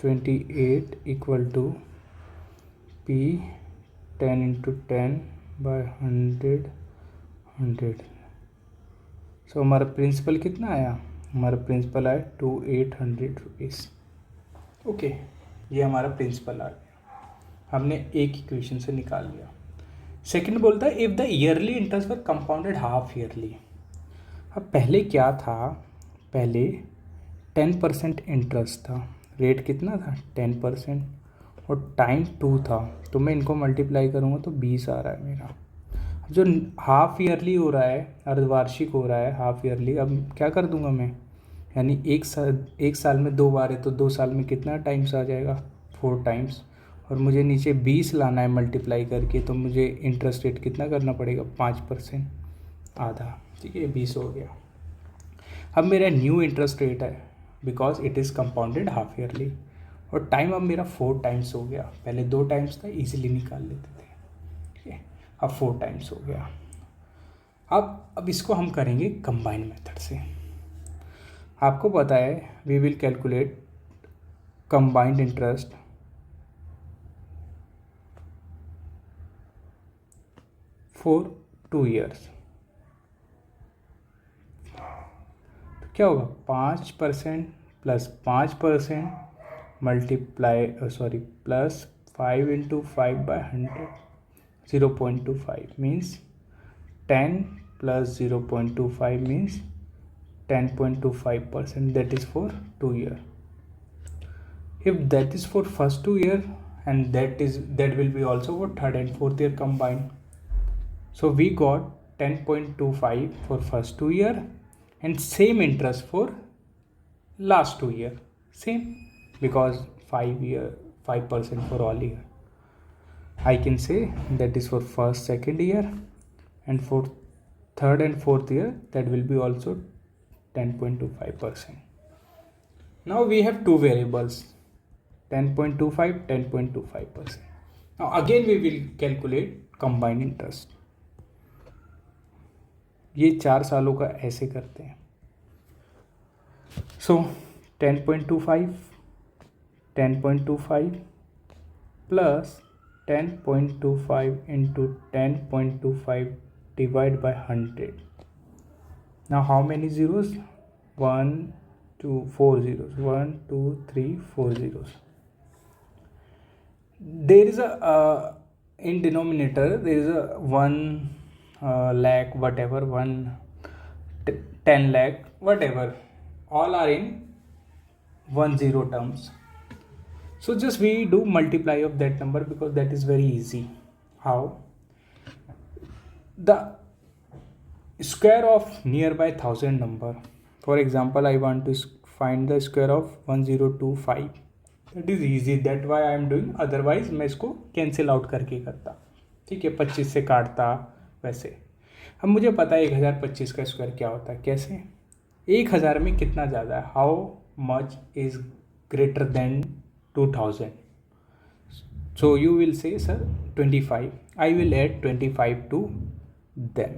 28 equal to P 10 into 10 by 100। So हमारा प्रिंसिपल कितना आया, हमारा प्रिंसिपल आया 2800 रुपीज़। ओके, ये हमारा प्रिंसिपल आ गया, हमने एक इक्वेशन से निकाल लिया। सेकंड बोलता है if the yearly interest were compounded half yearly. अब पहले क्या था, पहले 10% इंटरेस्ट था, रेट कितना था 10%, और टाइम 2 था, तो मैं इनको मल्टीप्लाई करूँगा तो 20 आ रहा है मेरा। जो हाफ ईयरली हो रहा है, अर्धवार्षिक हो रहा है हाफ ईयरली, अब क्या कर दूंगा मैं, यानी एक साल में 2 बार है तो 2 साल में कितना टाइम्स आ जाएगा 4 टाइम्स, और मुझे नीचे 20 लाना है मल्टीप्लाई करके, तो मुझे इंटरेस्ट रेट कितना करना पड़ेगा 5% आधा, ठीक है, 20 हो गया। अब मेरा न्यू इंटरेस्ट रेट है because it is compounded half yearly, और टाइम अब मेरा 4 टाइम्स हो गया, पहले 2 टाइम्स था, इजीली निकाल लेते थे, ठीक है, अब 4 टाइम्स हो गया। अब इसको हम करेंगे कंबाइंड मेथड से। आपको पता है we will calculate combined interest for 2 years. तो क्या होगा 5% plus 5% multiply plus 5 into 5 by 100, 0.25 means 10 plus 0.25 means 10.25%, that is for 2 year. If that is for first 2 year, and that will be also for third and fourth year combined. So we got 10.25 for first 2 year and same interest for last 2 year, same, because 5% for all year. I can say that is for first second year, and for third and fourth year that will be also 10.25%. Now we have two variables 10.25 10.25%. Now again we will calculate combined interest. ये 4 सालों का ऐसे करते हैं। So 10.25 plus 10.25 into 10.25 divided by 100. Now how many zeros? 1 2 4 zeros, 1 2 3 4 zeros. There is a in denominator there is a 1 lakh whatever, 10 lakh whatever, all are in 1 0 terms. So just we do multiply of that number because that is very easy. How? The square of nearby 1000 number. For example, I want to find the square of 1025. That is easy, that why I am doing, otherwise मैं इसको cancel out करके करता, ठीक है, 25 से काटता वैसे। अब मुझे पता है 1025 का स्क्वायर क्या होता है, कैसे, 1000 में कितना ज़्यादा है, how much is greater than 2000. So you will say sir 25, I will add 25 to them,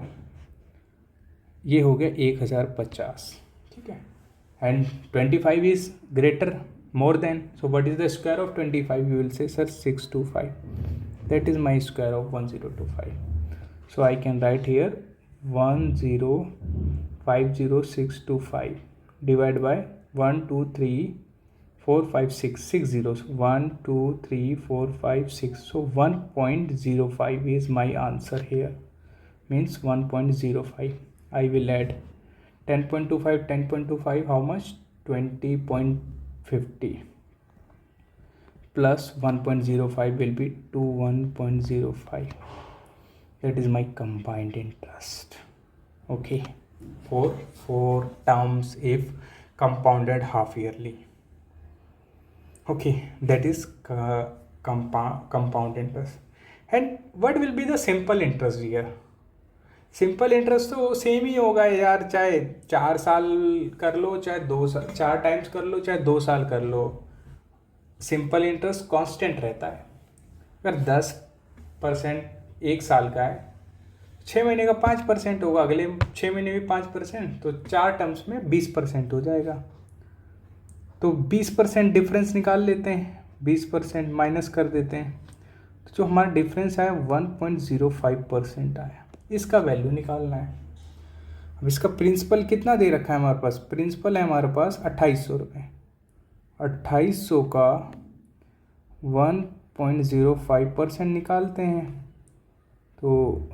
ये हो गया 1050, ठीक है, and 25 is greater more than, so what is the square of 25? You will say sir 625, that is my square of 1025. So I can write here 1050625 divided by 1 2 3 4 5 6 6 zeros, 1 2 3 4 5 6, so 1.05 is my answer here, means 1.05. I will add 10.25 10.25, how much, 20.50, 50 plus 1.05 will be 21.05. That is my combined interest. Okay, for 4 terms if compounded half yearly. Okay, that is compound interest. And what will be the simple interest here? Simple interest तो same ही होगा यार, चाहे 4 साल कर लो, चाहे 2 साल, 4 times कर लो, चाहे 2 साल कर लो, सिंपल इंटरेस्ट कांस्टेंट रहता है। अगर 10% 1 साल का है, 6 महीने का 5% होगा, अगले 6 महीने भी 5%, तो 4 टर्म्स में 20% हो जाएगा। तो 20% डिफरेंस निकाल लेते हैं, 20% माइनस कर देते हैं, तो जो हमारा डिफरेंस आया 1.05% आया। इसका वैल्यू निकालना है। अब इसका प्रिंसिपल कितना दे रखा है हमारे पास? प्रिंसिपल है हमारे पास 2800 रुपये। 2800 का 1.05% निकालते हैं, तो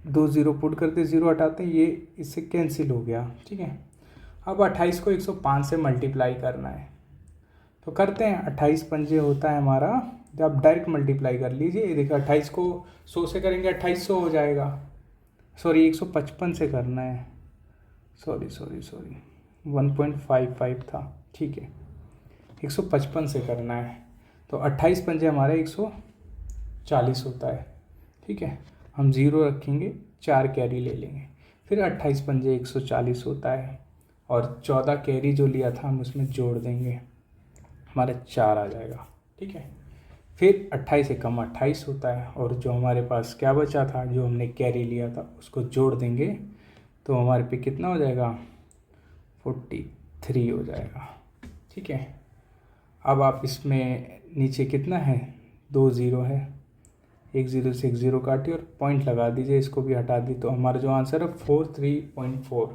2 ज़ीरो पुट करते, ज़ीरो हटाते हैं, ये इससे कैंसिल हो गया। ठीक है, अब 28 को 105 से मल्टीप्लाई करना है, तो करते हैं। 28 पंजे होता है हमारा, जब आप डायरेक्ट मल्टीप्लाई कर लीजिए, देखिए 28 को 100 से करेंगे 2800 हो जाएगा। सॉरी 155 से करना है, सॉरी 1.55 था। ठीक है, 155 से करना है, तो 28 पंजे हमारे 140 होता है। ठीक है, हम ज़ीरो रखेंगे, 4 कैरी ले लेंगे, फिर 28 पंजे 140 होता है, और 14 कैरी जो लिया था हम उसमें जोड़ देंगे, हमारा 4 आ जाएगा। ठीक है, फिर 28 से कम 28 होता है, और जो हमारे पास क्या बचा था, जो हमने कैरी लिया था, उसको जोड़ देंगे, तो हमारे पे कितना हो जाएगा? 43 हो जाएगा। ठीक है, अब आप इसमें नीचे कितना है? 2 ज़ीरो है, 1 ज़ीरो से 1 ज़ीरो काटिए और पॉइंट लगा दीजिए, इसको भी हटा दी, तो हमारा जो आंसर है 43.4,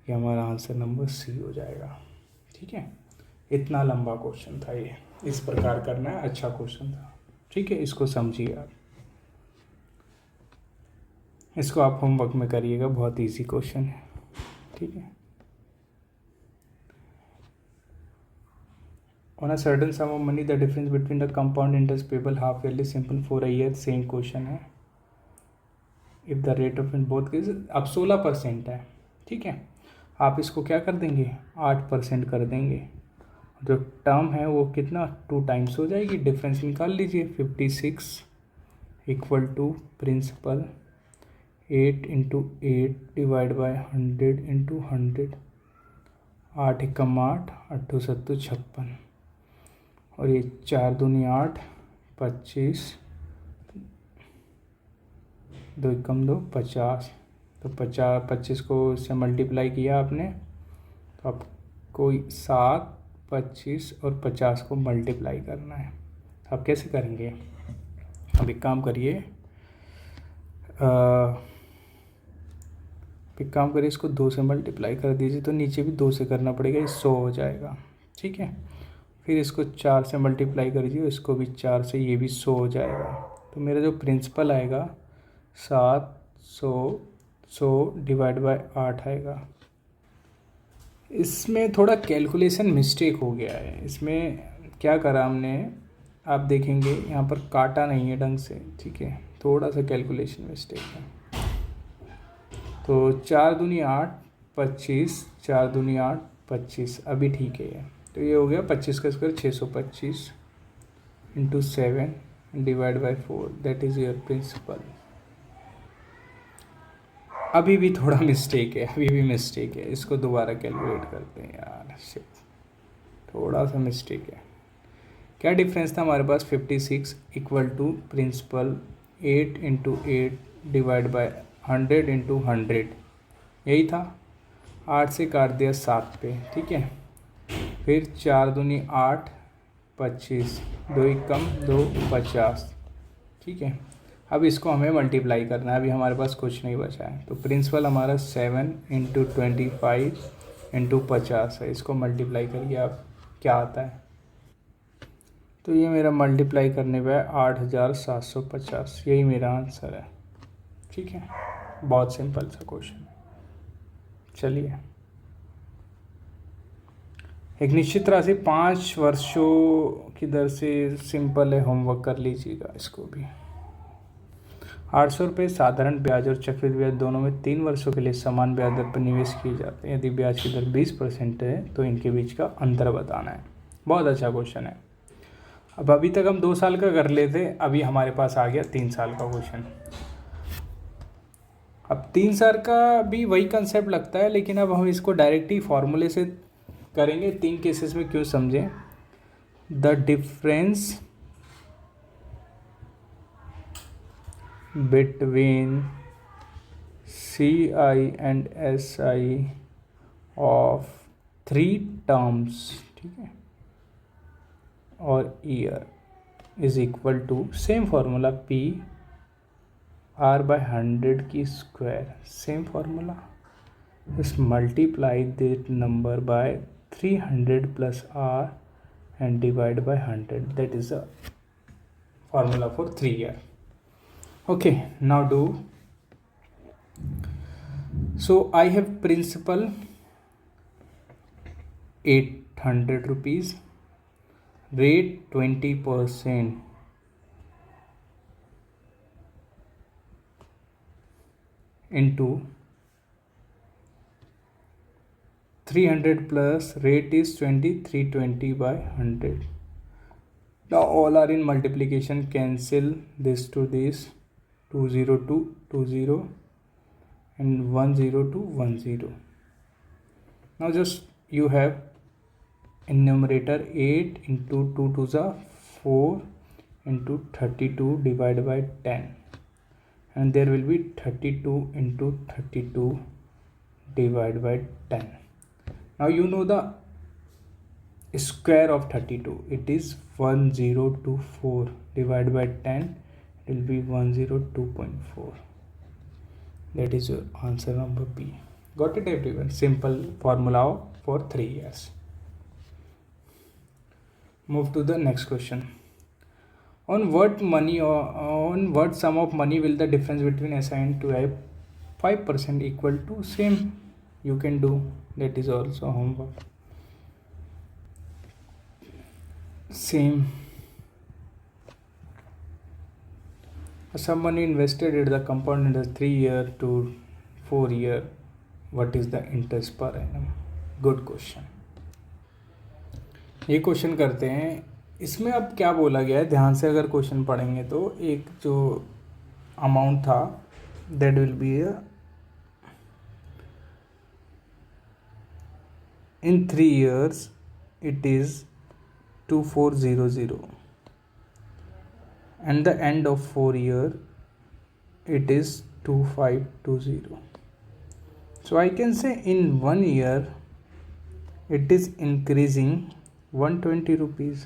ये हमारा आंसर नंबर सी हो जाएगा। ठीक है, इतना लंबा क्वेश्चन था ये, इस प्रकार करना है, अच्छा क्वेश्चन था। ठीक है, इसको समझिए आप, इसको आप होमवर्क में करिएगा, बहुत इजी क्वेश्चन है। ठीक है, on a certain sum of money the difference between the compound interest payable half yearly simple for a year, same question है। If the rate of in both case, अब 16% है। ठीक है, आप इसको क्या कर देंगे? 8% कर देंगे, जो टर्म है वो कितना 2 टाइम्स हो जाएगी, डिफरेंस निकाल लीजिए। 56 equal to principal 8 into 8 divide by 100 into 100, 8 एकम 8, 8 सत्तू 56, और ये 4 दूनी 8, 25, 2 एकम 2, 50, तो 25 को इससे मल्टीप्लाई किया आपने, तो आपको 7, 25 और 50 को मल्टीप्लाई करना है। आप कैसे करेंगे? अब एक काम करिए, इसको 2 से मल्टीप्लाई कर दीजिए, तो नीचे भी 2 से करना पड़ेगा, ये 100 हो जाएगा। ठीक है, फिर इसको 4 से मल्टीप्लाई करिए, इसको भी 4 से, ये भी 100 हो जाएगा। तो मेरा जो प्रिंसिपल आएगा 700 डिवाइड बाय 8 आएगा। इसमें थोड़ा कैलकुलेशन मिस्टेक हो गया है, इसमें क्या करा हमने, आप देखेंगे यहाँ पर काटा नहीं है ढंग से। ठीक है, थोड़ा सा कैलकुलेशन मिस्टेक है। तो 4 दूनी 8, 25, 4 दूनी 8, 25, अभी ठीक है ये। तो ये हो गया 25 का square 625 into 7 divide by 4, that is your principal. अभी भी थोड़ा मिस्टेक है, इसको दोबारा कैलकुलेट करते हैं यार, शिट, थोड़ा सा मिस्टेक है। क्या डिफरेंस था हमारे पास? 56 equal to principal 8 into 8 divide by 100 into 100, यही था। 8 से काट दिया 7 पे। ठीक है, फिर 4 दूनी 8, 25, 2 एकम 2, 50। ठीक है, अब इसको हमें मल्टीप्लाई करना है, अभी हमारे पास कुछ नहीं बचा है, तो प्रिंसिपल हमारा 7 इंटू 25 इंटू 50 है। इसको मल्टीप्लाई करिए आप, क्या आता है? तो ये मेरा मल्टीप्लाई करने पे 8750, यही मेरा आंसर है। ठीक है, बहुत सिंपल सा क्वेश्चन है। चलिए, एक निश्चित राशि 5 वर्षों की दर से, सिंपल है, होमवर्क कर लीजिएगा इसको भी। 800 रुपये साधारण ब्याज और चक्रवृद्धि ब्याज दोनों में 3 वर्षों के लिए समान ब्याज दर पर निवेश किए जाते हैं। यदि ब्याज की दर 20% है तो इनके बीच का अंतर बताना है। बहुत अच्छा क्वेश्चन है। अब अभी तक हम 2 साल का कर लेते, अभी हमारे पास आ गया 3 साल का क्वेश्चन। अब 3 साल का भी वही कंसेप्ट लगता है, लेकिन अब हम इसको डायरेक्ट ही फॉर्मूले से करेंगे। 3 केसेस में क्यों समझें। The difference between CI and SI of 3 terms, ठीक है, और year is equal to same formula P R/100 की square, same formula. just multiply that number by 300 plus R and divide by 100. That is a formula for 3 year. Okay, now do. So I have principal 800 rupees, rate 20% into 300 plus rate is 20, 320 by 100. Now all are in multiplication, cancel this to this, 20 to 20 and 10 to 10. Now just you have in numerator 8 into 2 to the 4 into 32 divided by 10, and there will be 32 into 32 divided by 10. Now you know the square of 32, it is 1024 divided by 10, it will be 102.4. That is your answer number B. Got it everyone? Simple formula for 3 years. Move to the next question. On what sum of money will the difference between SI and 2I 5% equal to? Same you can do, that is also homework. Same. Some money invested at the compound interest 3 year to 4 year, what is the interest per annum? Good question. ये question करते हैं। इसमें अब क्या बोला गया है, ध्यान से अगर क्वेश्चन पढ़ेंगे तो एक जो अमाउंट था that will B in 3 years it is 2400, and the end of 4 year it is 2520. So I can say in 1 year it is increasing 120 rupees,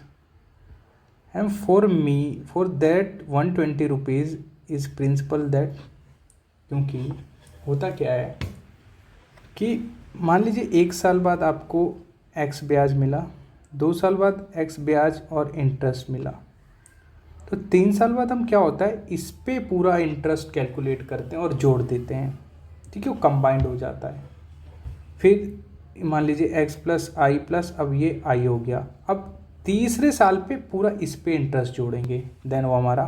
and for me for that 120 rupees is principal that, क्योंकि होता क्या है कि मान लीजिए 1 साल बाद आपको x ब्याज मिला, 2 साल बाद x ब्याज और इंटरेस्ट मिला, तो 3 साल बाद हम क्या होता है इस पे पूरा इंटरेस्ट कैलकुलेट करते हैं और जोड़ देते हैं, ठीक है, वो कंबाइंड हो जाता है। फिर मान लीजिए x प्लस आई प्लस अब ये i हो गया, अब तीसरे साल पे पूरा इस पे इंटरेस्ट जोड़ेंगे, देन वो हमारा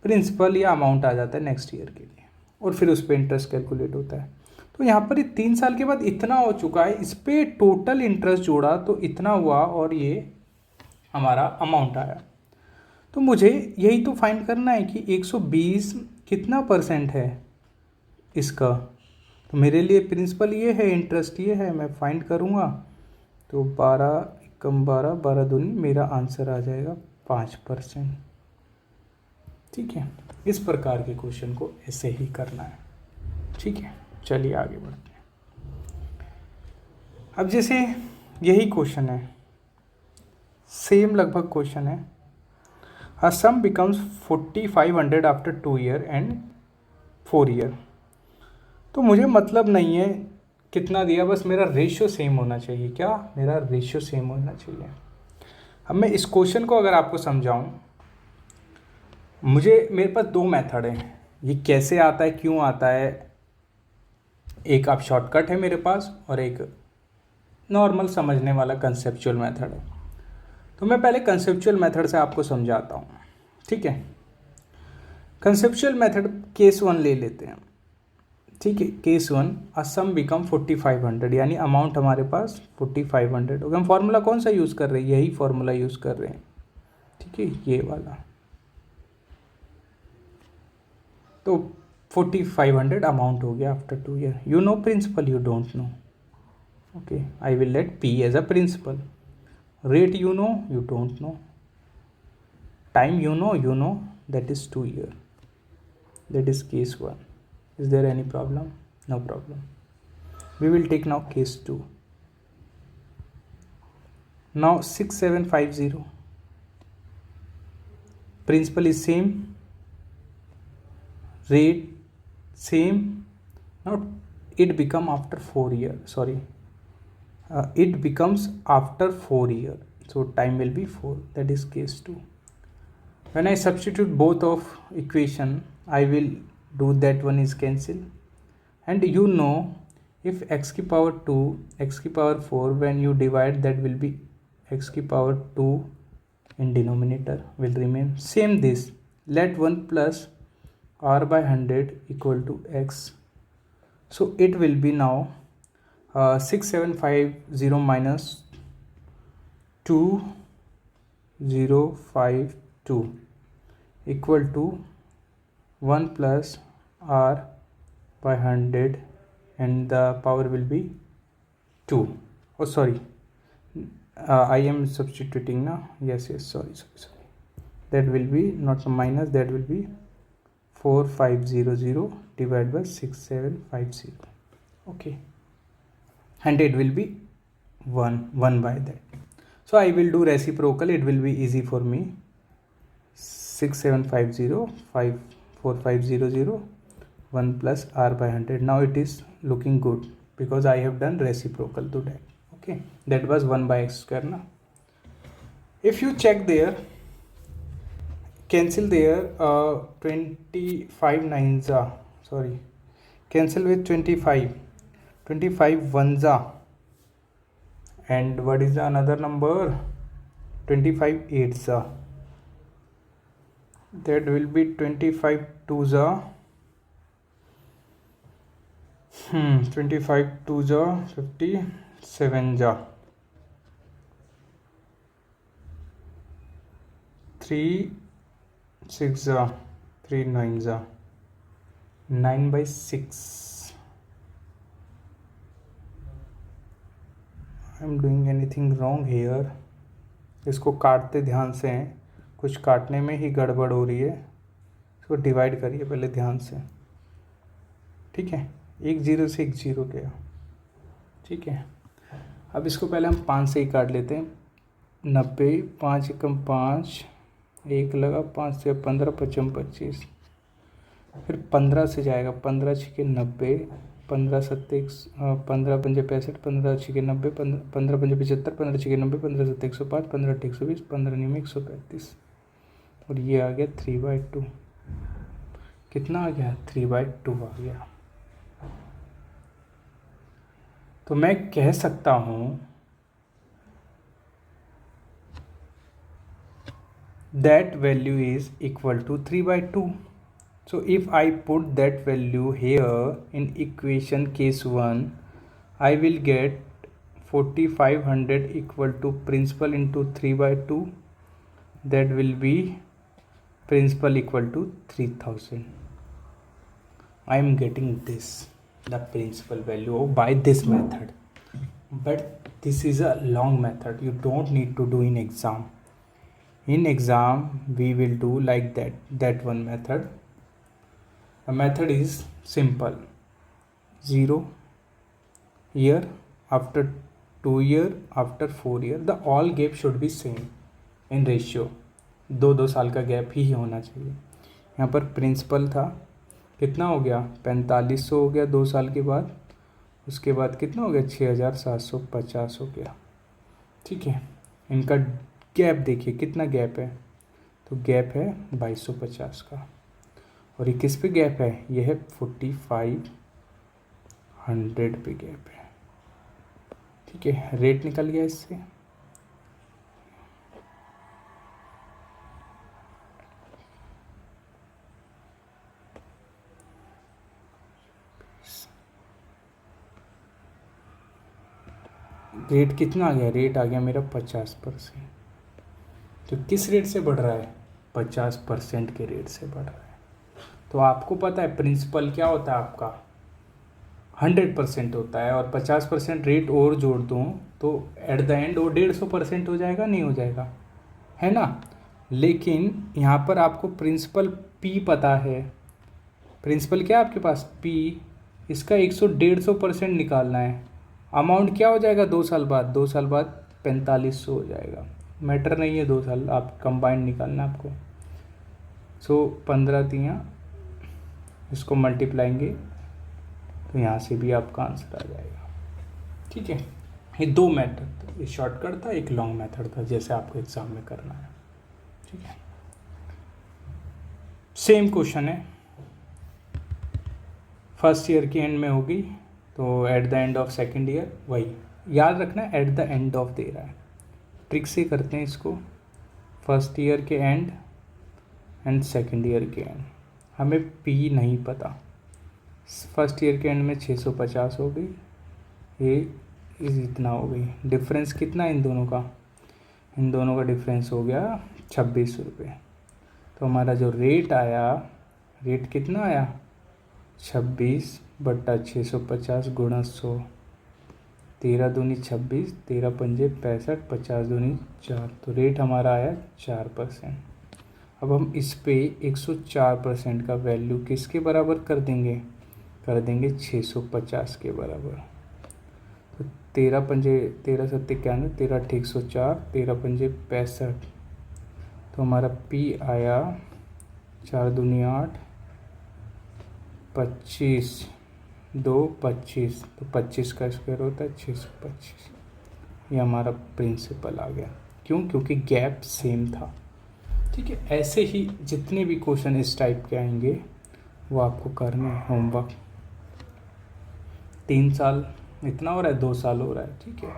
प्रिंसिपल या अमाउंट आ जाता है नेक्स्ट ईयर के लिए, और फिर उस पर इंटरेस्ट कैलकुलेट होता है। तो यहाँ पर 3 साल के बाद इतना हो चुका है, इस पे टोटल इंटरेस्ट जोड़ा तो इतना हुआ और ये हमारा अमाउंट आया। तो मुझे यही तो फाइंड करना है कि 120 कितना % है इसका, तो मेरे लिए प्रिंसिपल ये है, इंटरेस्ट ये है, मैं फाइंड करूँगा तो 12 कम 12 12 दूनी, मेरा आंसर आ जाएगा 5%। ठीक है, इस प्रकार के क्वेश्चन को ऐसे ही करना है। ठीक है, चलिए आगे बढ़ते हैं। अब जैसे यही क्वेश्चन है, सेम लगभग क्वेश्चन है। A sum becomes 4500 after 2 year and 4 year। तो मुझे मतलब नहीं है कितना दिया, बस मेरा रेशियो सेम होना चाहिए। क्या? मेरा रेशियो सेम होना चाहिए। अब मैं इस क्वेश्चन को अगर आपको समझाऊं, मेरे पास 2 मेथड हैं। ये कैसे आता है, क्यों आता है, एक आप शॉर्टकट है मेरे पास और एक नॉर्मल समझने वाला कंसेप्चुअल मेथड है। तो मैं पहले कंसेप्चुअल मेथड से आपको समझाता हूँ, ठीक है। कंसेप्चुअल मेथड केस 1 ले लेते हैं, ठीक है। केस 1, अ सम बिकम 4500, यानी अमाउंट हमारे पास 4500 हो गया। हम फॉर्मूला कौन सा यूज़ कर रहे हैं, यही फॉर्मूला यूज़ कर रहे हैं, ठीक है, ये वाला। तो 4500 अमाउंट हो गया after 2 year. You know principal, you don't know, okay. I will let P as a principal. Rate you know, you don't know. Time you know, that is 2 year. That is case 1. Is there any problem? No problem. We will take now case 2. Now 6750. Principal is same. Rate same. Now it become after 4 year. Sorry. It becomes after 4 year. So time will be 4. That is case 2. When I substitute both of equation, I will do that one is cancel. And you know, if x की power 2, x की power 4, when you divide, that will be x की power 2 in denominator will remain. Same this, let 1 plus r by 100 equal to x. So it will be now 6750 minus 2052 equal to 1 plus r by 100 and the power will be 2. Oh sorry, I am substituting now. Yes, sorry. That will be not minus, that will be 4500 divided by 6750, okay, and it will be 1 by that. So I will do reciprocal, it will be easy for me. 6750 4500 1 plus r by 100. Now it is looking good because I have done reciprocal to that, okay. That was 1 by x square na. If you check there, cancel there, 25 nines are, sorry, cancel with 25 ones are, and what is the another number, 25 eights are, that will be 25 twos are, 25 twos are 57 ja, 3 6 ja, 3 9 ja, 9 by 6. I am doing anything wrong here? इसको काटते ध्यान से हैं, कुछ काटने में ही गड़बड़ हो रही है। इसको डिवाइड करिए पहले ध्यान से, ठीक है। 1 0 से 1 0 गया, ठीक है। अब इसको पहले हम 5 से ही काट लेते हैं। 90, 5 एकम 5, 1 लगा, 5 से 15, 55 25, फिर 15 से जाएगा, 15 छिके 90, 15 सत्ते 15 पंजे 65, 15 छिके 90, 15 पंजे 75, 15 छिके 90, 15 सत्ते 105, 15 अट्ठे 120, 15 नीम 135, और ये आ गया 3/2। कितना आ गया, 3/2 आ गया। तो मैं कह सकता हूँ that value is equal to 3/2. So if I put that value here in equation case 1, I will get 4500 equal to principal into 3/2. That will be principal equal to 3000. I am getting this, the principal value by this method. But this is a long method, you don't need to do in exam. In exam we will do like that one method. The method is simple. 0 year, after 2 year, after 4 year, the all gap should be same in ratio. 2 साल का gap ही होना चाहिए। यहाँ पर principal था, कितना हो गया, 4500 हो गया 2 साल के बाद, उसके बाद कितना हो गया, 6750 हो गया, ठीक है। इनका गैप देखिए कितना गैप है, तो गैप है 2250 का, और ये किस पे गैप है, ये है 4500 पे गैप है, ठीक है, रेट निकल गया इससे। रेट कितना आ गया, रेट आ गया मेरा 50%। तो किस रेट से बढ़ रहा है, 50% के रेट से बढ़ रहा है। तो आपको पता है प्रिंसिपल क्या होता है आपका, 100% होता है, और 50% रेट और जोड़ दूँ तो एट द एंड वो 150% हो जाएगा, नहीं हो जाएगा, है ना। लेकिन यहाँ पर आपको प्रिंसिपल पी पता है, प्रिंसिपल क्या है आपके पास, पी, इसका 150% निकालना है। अमाउंट क्या हो जाएगा 2 साल बाद, 2 साल बाद 4500 हो जाएगा, मैटर नहीं है 2 साल, आप कंबाइंड निकालना आपको। सो 15 तियाँ इसको मल्टीप्लाएंगे तो यहाँ से भी आपका आंसर आ जाएगा। ठीक है, ये 2 मेथड था, एक शॉर्टकट था, एक लॉन्ग मेथड था, जैसे आपको एग्जाम में करना है। ठीक है, सेम क्वेश्चन है, फर्स्ट ईयर की एंड में होगी, तो at the end of second year, वही याद रखना, एट द एंड ऑफ दे रहा है। ट्रिक से करते हैं इसको, फर्स्ट ईयर के एंड सेकेंड ईयर के एंड। हमें पी नहीं पता, फर्स्ट ईयर के एंड में 650 हो गई, ये इतना हो गई, डिफरेंस कितना इन दोनों का, इन दोनों का डिफरेंस हो गया 26 रुपये। तो हमारा जो रेट आया, रेट कितना आया, 26/650 गुणा 100, 13 दूनी 26, 13 पंजे 65, 50 दूनी 4, तो रेट हमारा आया 4%। अब हम इस पे 104% का वैल्यू किसके बराबर कर देंगे, कर देंगे 650 के बराबर। तो 13 पंजे 13 सत्ते 91, 13 अट्ठे 104, 13 पंजे 65, तो हमारा पी आया 4 दूनी 8, 25 2 25, तो 25 का स्क्वायर होता है 625। ये हमारा प्रिंसिपल आ गया, क्यों, क्योंकि गैप सेम था। ठीक है, ऐसे ही जितने भी क्वेश्चन इस टाइप के आएंगे वो आपको करने हैं, होमवर्क। 3 साल इतना हो रहा है, 2 साल हो रहा है, ठीक है,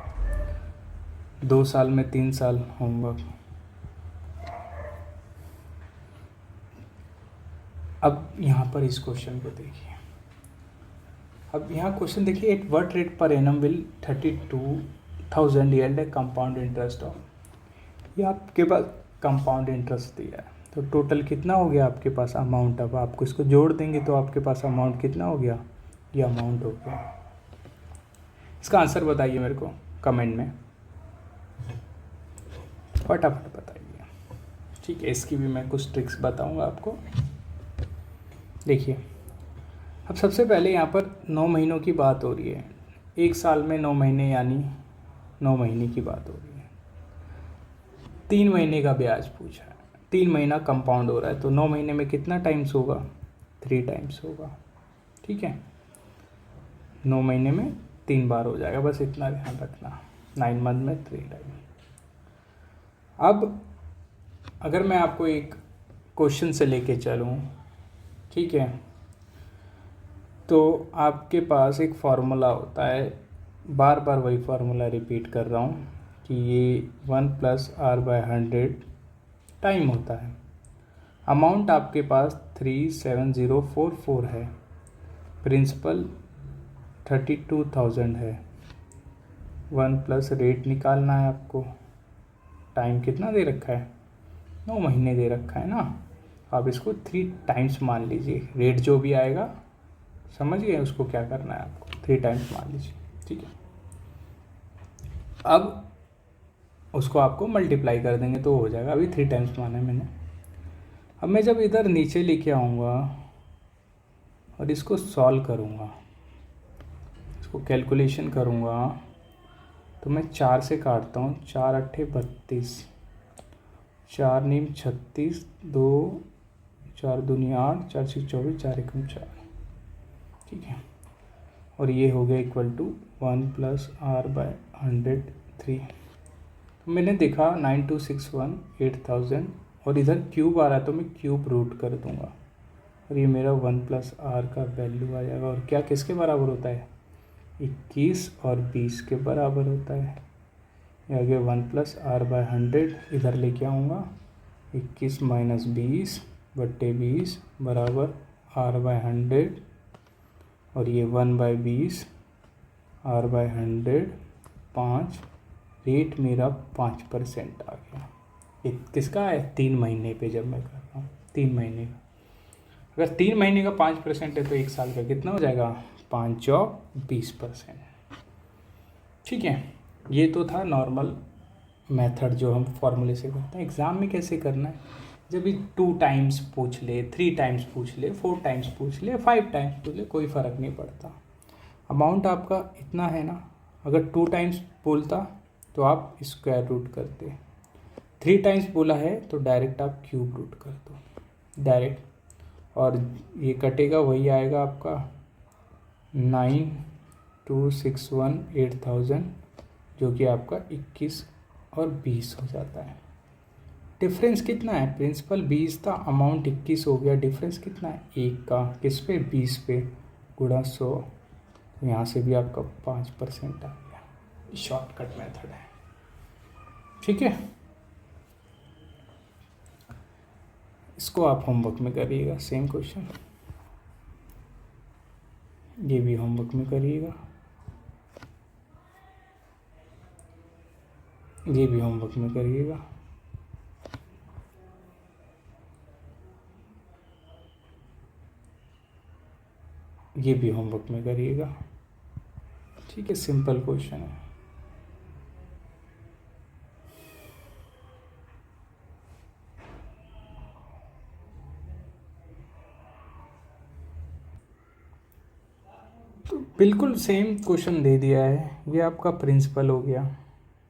2 साल में 3 साल होमवर्क। अब यहाँ पर इस क्वेश्चन को देखिए, अब यहाँ क्वेश्चन देखिए, at what rate per annum will 32,000 yield है कंपाउंड इंटरेस्ट ऑफ, ये आपके पास कंपाउंड इंटरेस्ट दिया है, तो टोटल कितना हो गया आपके पास अमाउंट। अब आपको इसको जोड़ देंगे तो आपके पास अमाउंट कितना हो गया, ये अमाउंट हो गया। इसका आंसर बताइए मेरे को कमेंट में, फटाफट बताइए। ठीक है, इसकी भी मैं कुछ ट्रिक्स बताऊंगा आपको। देखिए, अब सबसे पहले यहाँ पर 9 महीनों की बात हो रही है, 1 साल में 9 महीने यानी 9 महीने की बात हो रही है। 3 महीने का ब्याज पूछा है, 3 महीना कंपाउंड हो रहा है, तो 9 महीने में कितना टाइम्स होगा, 3 टाइम्स होगा। ठीक है, 9 महीने में 3 बार हो जाएगा, बस इतना ध्यान रखना, 9 मंथ में 3 टाइम। अब अगर मैं आपको एक क्वेश्चन से लेके चलूँ, ठीक है, तो आपके पास एक फार्मूला होता है, बार बार वही फार्मूला रिपीट कर रहा हूँ कि ये 1 + r/100 टाइम होता है। अमाउंट आपके पास 37044 है, प्रिंसिपल 32,000 है, 1 प्लस रेट निकालना है आपको, टाइम कितना दे रखा है, 9 महीने दे रखा है ना। आप इसको 3 टाइम्स मान लीजिए, रेट जो भी आएगा समझ गए उसको क्या करना है आपको, 3 टाइम्स मान लीजिए। ठीक है, अब उसको आपको मल्टीप्लाई कर देंगे तो हो जाएगा, अभी 3 टाइम्स माना है मैंने। अब मैं जब इधर नीचे लेके आऊँगा और इसको सॉल्व करूँगा, इसको कैलकुलेशन करूँगा, तो मैं 4 से काटता हूँ, 4 अट्ठे 32, 4 नीम 36, 2 4 दूनी 8, 4 6 24, 4 एकम 4। ठीक है, और ये हो गया इक्वल टू 1 + r/103। तो मैंने देखा 9261 8000, और इधर क्यूब आ रहा है तो मैं क्यूब रूट कर दूंगा, और ये मेरा 1 + r का वैल्यू आ जाएगा। और क्या किसके बराबर होता है, 21 और 20 के बराबर होता है। ये आगे 1+r/100 इधर लेके आऊँगा, 21 माइनस 20/20 बराबर r/100, और ये 1/20 r/100 5। रेट मेरा 5% आ गया। ये किसका है? 3 महीने पे जब मैं कर रहा हूँ 3 महीने का। अगर 3 महीने का 5% है तो 1 साल का कितना हो जाएगा? 5/20%। ठीक है, ये तो था नॉर्मल मेथड जो हम फॉर्मूले से करते हैं। एग्ज़ाम में कैसे करना है? जब भी 2 टाइम्स पूछ ले, 3 टाइम्स पूछ ले, 4 टाइम्स पूछ ले, 5 टाइम्स पूछ ले, कोई फ़र्क नहीं पड़ता। अमाउंट आपका इतना है ना, अगर 2 टाइम्स बोलता तो आप स्क्वायर रूट करते, 3 टाइम्स बोला है तो डायरेक्ट आप क्यूब रूट कर दो डायरेक्ट, और ये कटेगा वही आएगा आपका 9261 जो कि आपका 21 और 20 हो जाता है। डिफरेंस कितना है? प्रिंसिपल 20 था, अमाउंट 21 हो गया, डिफरेंस कितना है? 1 का। किस पे? 20 पे, गुणा 100। यहाँ से भी आपका 5% आ गया। शॉर्टकट मेथड है, ठीक है। इसको आप होमवर्क में करिएगा, सेम क्वेश्चन, ये भी होमवर्क में करिएगा, ये भी होमवर्क में करिएगा। ये भी होमवर्क में करिएगा, ठीक है। सिंपल क्वेश्चन है। तो बिल्कुल सेम क्वेश्चन दे दिया है। ये आपका प्रिंसिपल हो गया,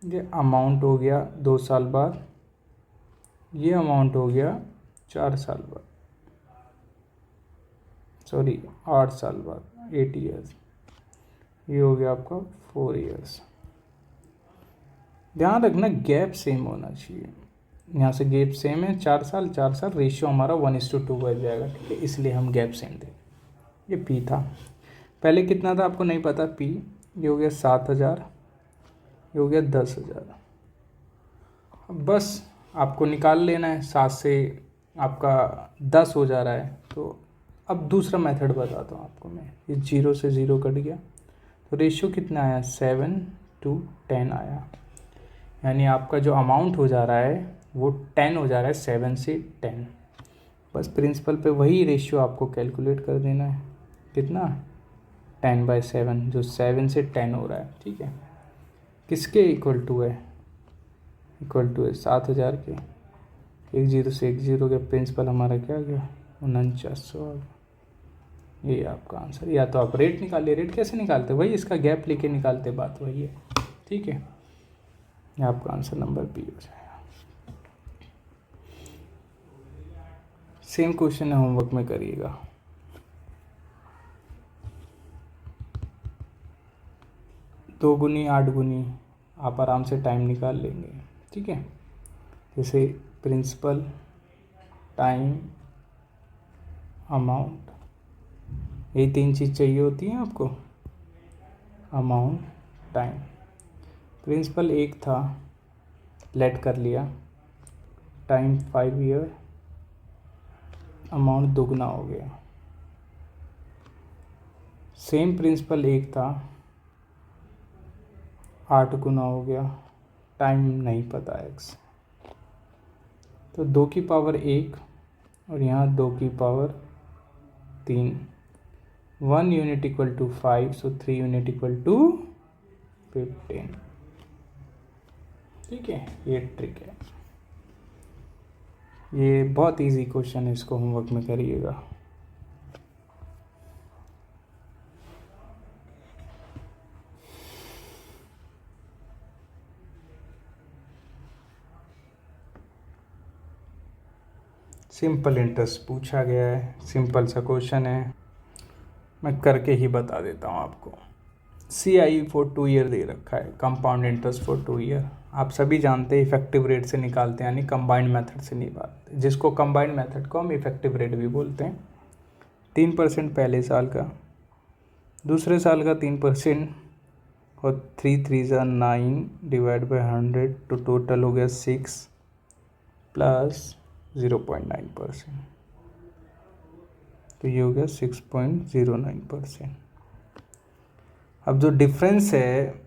ये अमाउंट हो गया 2 साल बाद, ये अमाउंट हो गया 4 साल बाद, सॉरी 8 साल बाद, 8 ईयर्स। ये हो गया आपका 4 ईयर्स। ध्यान रखना गैप सेम होना चाहिए। यहाँ से गैप सेम है, 4 साल 4 साल, रेशियो हमारा 1:2 बन जाएगा, ठीक है। इसलिए हम गैप सेम दें। ये पी था, पहले कितना था आपको नहीं पता पी। ये हो गया 7,000, ये हो गया 10,000। अब बस आपको निकाल लेना है। 7 से आपका 10 हो जा रहा है, तो अब दूसरा मेथड बताता हूँ आपको मैं। ये 0 से 0 कट गया, तो रेशियो कितना आया? 7:10 आया। यानी आपका जो अमाउंट हो जा रहा है वो 10 हो जा रहा है, 7 से 10। बस प्रिंसिपल पे वही रेशियो आपको कैलकुलेट कर देना है। कितना? 10/7, जो 7 से 10 हो रहा है, ठीक है। किसके इक्वल टू है? इक्वल टू है 7,000 के। 1 0 से 1 0 के, प्रिंसिपल हमारा क्या गया? 4900 आ गया। ये आपका आंसर। या तो आप रेट निकालिए। रेट कैसे निकालते? वही इसका गैप लेके निकालते, बात वही है, ठीक है। ये आपका आंसर नंबर बी हो जाएगा। सेम क्वेश्चन है, होमवर्क में करिएगा। दो गुनी 8 गुनी आप आराम से टाइम निकाल लेंगे, ठीक है। जैसे प्रिंसिपल, टाइम, अमाउंट, ये 3 चीज़ चाहिए होती हैं आपको। Amount, time. प्रिंसिपल 1 था, लेट कर लिया, टाइम 5 ईयर, अमाउंट दोगुना हो गया। सेम प्रिंसिपल 1 था, 8 गुना हो गया, टाइम नहीं पता एक्स, तो 2 की पावर 1 और यहाँ 2 की power 3। 1 unit equal to 5, so 3 unit equal to 15, ठीक है। ये ट्रिक है, ये बहुत इजी क्वेश्चन है, इसको होमवर्क में करिएगा। सिंपल इंटरेस्ट पूछा गया है, सिंपल सा क्वेश्चन है, मैं करके ही बता देता हूँ आपको। CI फॉर 2 ईयर दे रखा है, कंपाउंड इंटरेस्ट फॉर 2 ईयर। आप सभी जानते हैं इफेक्टिव रेट से निकालते हैं, यानी कंबाइंड मेथड से निकालते, जिसको कंबाइंड मेथड को हम इफेक्टिव रेट भी बोलते हैं। 3% पहले साल का, दूसरे साल का 3% और 3 3 9 डिवाइड बाई 100 तो टोटल हो गया 6 प्लस 0.9%, तो ये हो गया 6.09%। अब जो डिफरेंस है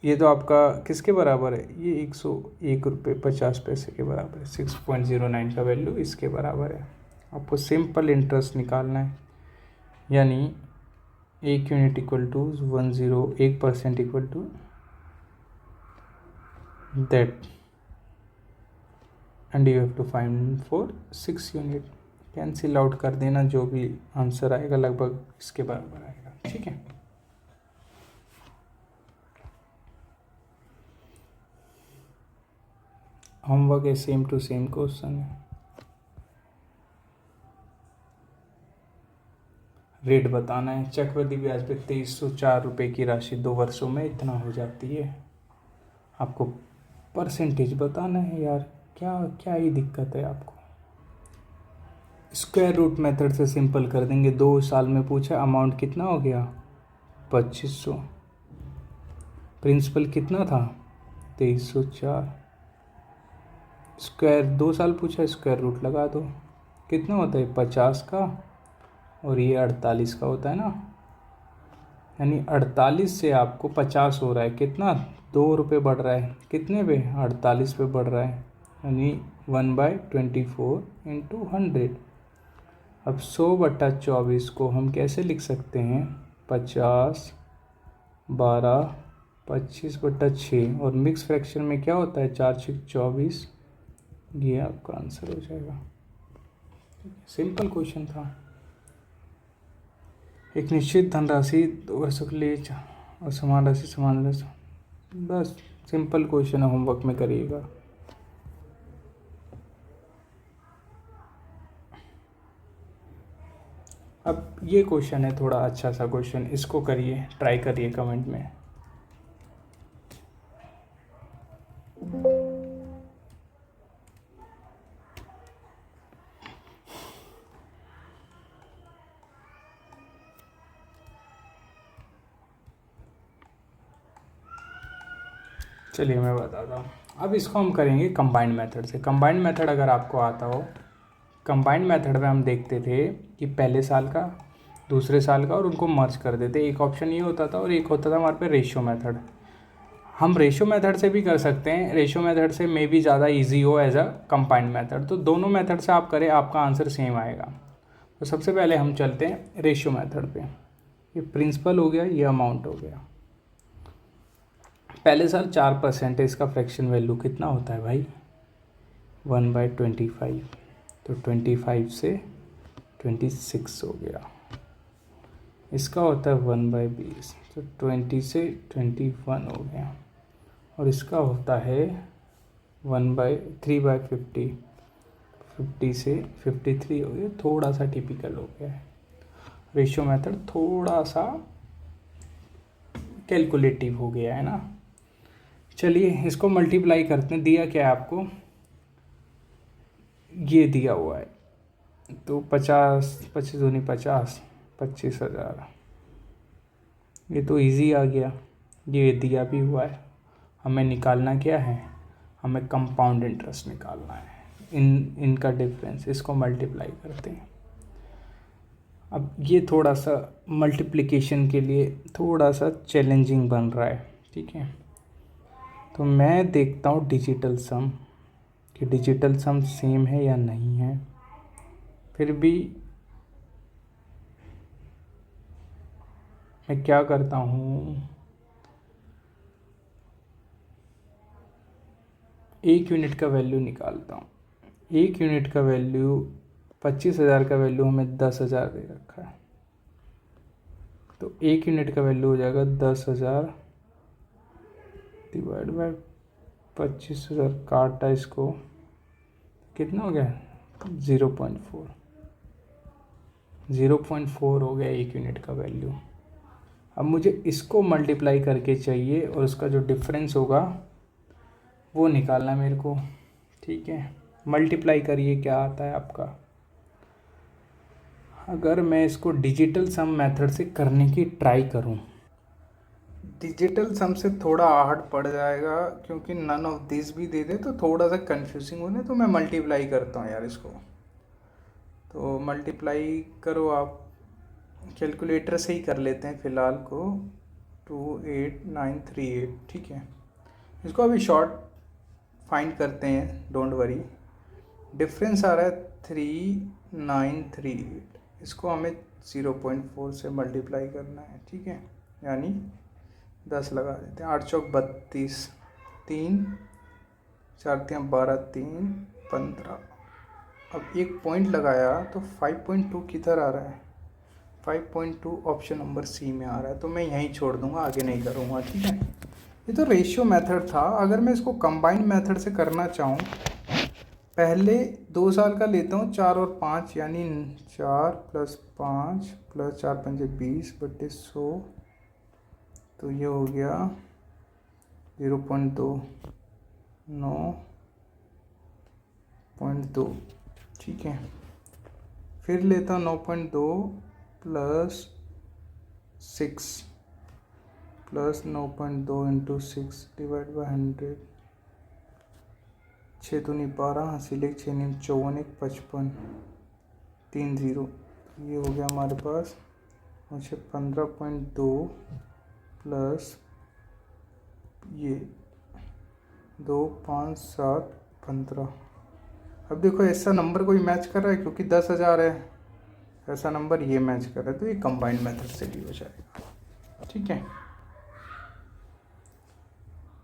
ये तो आपका किसके बराबर है, ये 101 रुपये 50 पैसे के बराबर है। 6.09 का वैल्यू इसके बराबर है। आपको सिंपल इंटरेस्ट निकालना है, यानी 1 unit equal to 1% equal to that, and you have to find for 6 unit. Cancel out कर देना, जो भी आंसर आएगा लगभग इसके बराबर आएगा। ठीक है, होमवर्क है सेम टू सेम क्वेश्चन है। रेट बताना है। चक्रवृद्धि ब्याज पे 2304 रुपये की राशि 2 वर्षों में इतना हो जाती है। आपको परसेंटेज बताना है यार, क्या क्या ही दिक्कत है आपको। स्क्वायर रूट मेथड से सिंपल कर देंगे। 2 साल में पूछा, अमाउंट कितना हो गया 2500, प्रिंसिपल कितना था 2304, स्क्वायर 2 साल पूछा, स्क्वायर रूट लगा दो। कितना होता है 50 का, और ये 48 का होता है ना, यानी 48 से आपको 50 हो रहा है, कितना 2 रुपये बढ़ रहा है, कितने पे 48 पे बढ़ रहा है, यानी 1/24 इंटू 100। अब 100/24 को हम कैसे लिख सकते हैं, 50 12 25/6, और मिक्स फ्रैक्शन में क्या होता है 4 6 24। ये आपका आंसर हो जाएगा। सिंपल क्वेश्चन था। एक निश्चित धनराशि 2 वर्षों के लिए और समान राशि, बस सिंपल क्वेश्चन है, होमवर्क में करिएगा। अब ये क्वेश्चन है थोड़ा अच्छा सा क्वेश्चन, इसको करिए, ट्राई करिए कमेंट में। चलिए मैं बताता हूँ। अब इसको हम करेंगे कंबाइंड मेथड से। कंबाइंड मेथड अगर आपको आता हो, कंबाइंड मेथड में हम देखते थे कि पहले साल का दूसरे साल का और उनको मर्ज कर देते। एक ऑप्शन ये होता था और एक होता था हमारे पे रेशियो मेथड। हम रेशियो मेथड से भी कर सकते हैं, रेशियो मेथड से मे भी ज़्यादा इजी हो एज अ कंबाइंड मेथड। तो दोनों मेथड से आप करें, आपका आंसर सेम आएगा। तो सबसे पहले हम चलते हैं रेशियो मेथड पे। ये प्रिंसिपल हो गया, ये अमाउंट हो गया। पहले साल 4% है, इसका फ्रैक्शन वैल्यू कितना होता है भाई 1/25, तो 25 से 26 हो गया। इसका होता है 1/20, तो 20 से 21 हो गया। और इसका होता है 3/50, 50 से 53 हो गया। थोड़ा सा टिपिकल हो गया है, रेशियो मेथड थोड़ा सा कैलकुलेटिव हो गया है ना। चलिए इसको मल्टीप्लाई करते हैं। दिया क्या है आपको, ये दिया हुआ है, तो 50 25 दूनी 50, 25,000। ये तो इजी आ गया, ये दिया भी हुआ है। हमें निकालना क्या है, हमें कंपाउंड इंटरेस्ट निकालना है। इनका डिफरेंस, इसको मल्टीप्लाई करते हैं। अब ये थोड़ा सा मल्टीप्लिकेशन के लिए थोड़ा सा चैलेंजिंग बन रहा है, ठीक है। तो मैं देखता हूँ डिजिटल सम, कि डिजिटल सम सेम है या नहीं है। फिर भी मैं क्या करता हूँ, 1 यूनिट का वैल्यू निकालता हूँ। 1 यूनिट का वैल्यू 25,000 का वैल्यू हमें 10,000 दे रखा है, तो 1 यूनिट का वैल्यू हो जाएगा 10,000 डिवाइड बाय 25,000, काटा इसको, कितना हो गया 0.4, 0.4 हो गया 1 यूनिट का वैल्यू। अब मुझे इसको मल्टीप्लाई करके चाहिए और उसका जो डिफरेंस होगा वो निकालना है मेरे को, ठीक है। मल्टीप्लाई करिए, क्या आता है आपका, अगर मैं इसको डिजिटल सम मेथड से करने की ट्राई करूं, डिजिटल सम से थोड़ा हार्ड पड़ जाएगा क्योंकि नन ऑफ दिस भी दे दे तो थोड़ा सा कंफ्यूजिंग होने, तो मैं मल्टीप्लाई करता हूँ यार इसको। तो मल्टीप्लाई करो आप, कैलकुलेटर से ही कर लेते हैं फ़िलहाल को। 28938, ठीक है। इसको अभी शॉर्ट फाइंड करते हैं, डोंट वरी। डिफरेंस आ रहा है 3938, इसको हमें 0.4 से मल्टीप्लाई करना है, ठीक है। यानी 10 लगा देते हैं, 8 चौक 32, 3 4 3 12, 3 15। अब एक पॉइंट लगाया तो 5.2 किधर आ रहा है? 5.2 ऑप्शन नंबर सी में आ रहा है, तो मैं यहीं छोड़ दूंगा, आगे नहीं करूँगा, ठीक है। ये तो रेशियो मेथड था। अगर मैं इसको कंबाइंड मेथड से करना चाहूँ, पहले 2 साल का लेता हूँ, 4 और 5 यानी 4 + 5 + 4 पंजे 20/100, तो ये हो गया 0.2 9.2, ठीक है। फिर लेता हूँ 9.2 + 6 + 9.2 × 6 / 100, 6 दूनी 12, हाँ सिलेक्ट 6 × 54, 55, 3 0, ये हो गया हमारे पास। अच्छा 15.2 प्लस ये 2 5 7 15। अब देखो ऐसा नंबर कोई मैच कर रहा है, क्योंकि 10,000 है, ऐसा नंबर ये मैच कर रहा है, तो ये कंबाइंड मेथड से भी हो जाएगा, ठीक है।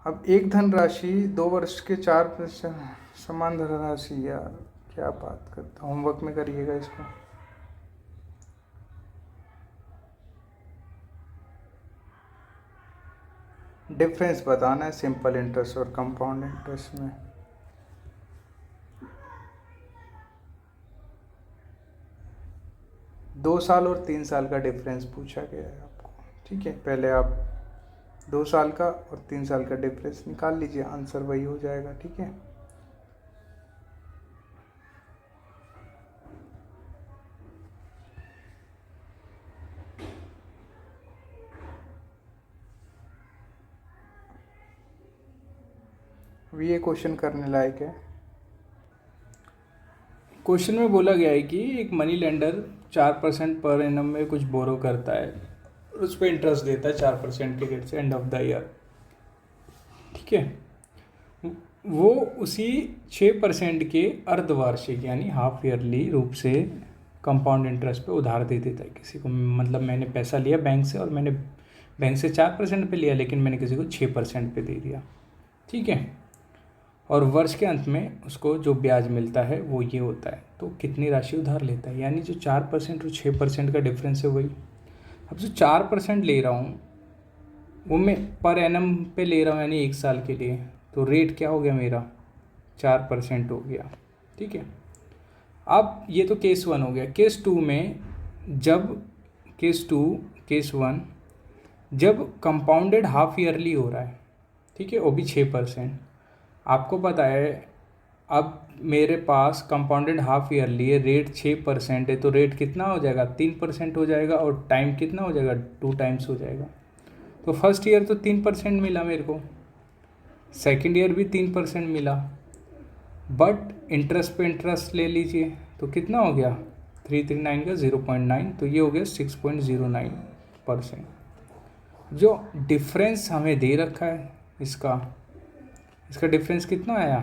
अब एक धनराशि 2 वर्ष के 4% समान धनराशि, यार क्या बात करता, होमवर्क में करिएगा इसको। डिफरेंस बताना है सिंपल इंटरेस्ट और कंपाउंड इंटरेस्ट में। दो साल और 3 साल का डिफरेंस पूछा गया है आपको, ठीक है। पहले आप 2 साल का और 3 साल का डिफरेंस निकाल लीजिए, आंसर वही हो जाएगा, ठीक है। अभी ये क्वेश्चन करने लायक है। क्वेश्चन में बोला गया है कि एक मनी लेंडर 4% पर एनम में कुछ बोरो करता है, उस पर इंटरेस्ट देता है 4% के रेट से एंड ऑफ द ईयर, ठीक है। वो उसी 6% के अर्धवार्षिक यानी हाफ ईयरली रूप से कंपाउंड इंटरेस्ट पे उधार दे देता है किसी को। मतलब मैंने पैसा लिया बैंक से और मैंने बैंक से 4% पे लिया, लेकिन मैंने किसी को 6% पे दे दिया, ठीक है। और वर्ष के अंत में उसको जो ब्याज मिलता है वो ये होता है। तो कितनी राशि उधार लेता है, यानी जो 4% और 6% का डिफरेंस है वही। अब जो 4% ले रहा हूँ वो मैं पर एनम पे ले रहा हूँ, यानी 1 साल के लिए, तो रेट क्या हो गया मेरा? 4% हो गया, ठीक है। अब ये तो केस 1 हो गया। केस 2 में जब केस 1 जब कंपाउंडेड हाफ ईयरली हो रहा है, ठीक है, वो भी 6%। आपको पता है अब मेरे पास कंपाउंडेड हाफ ईयरली है, रेट 6% है, तो रेट कितना हो जाएगा? 3% हो जाएगा, और टाइम कितना हो जाएगा? 2 टाइम्स हो जाएगा। तो फर्स्ट ईयर तो 3% मिला मेरे को, सेकेंड ईयर भी 3% मिला, बट इंटरेस्ट पे इंटरेस्ट ले लीजिए तो कितना हो गया? 339 का 0.9, तो ये हो गया 6.09%। जो डिफरेंस हमें दे रखा है इसका डिफरेंस कितना आया?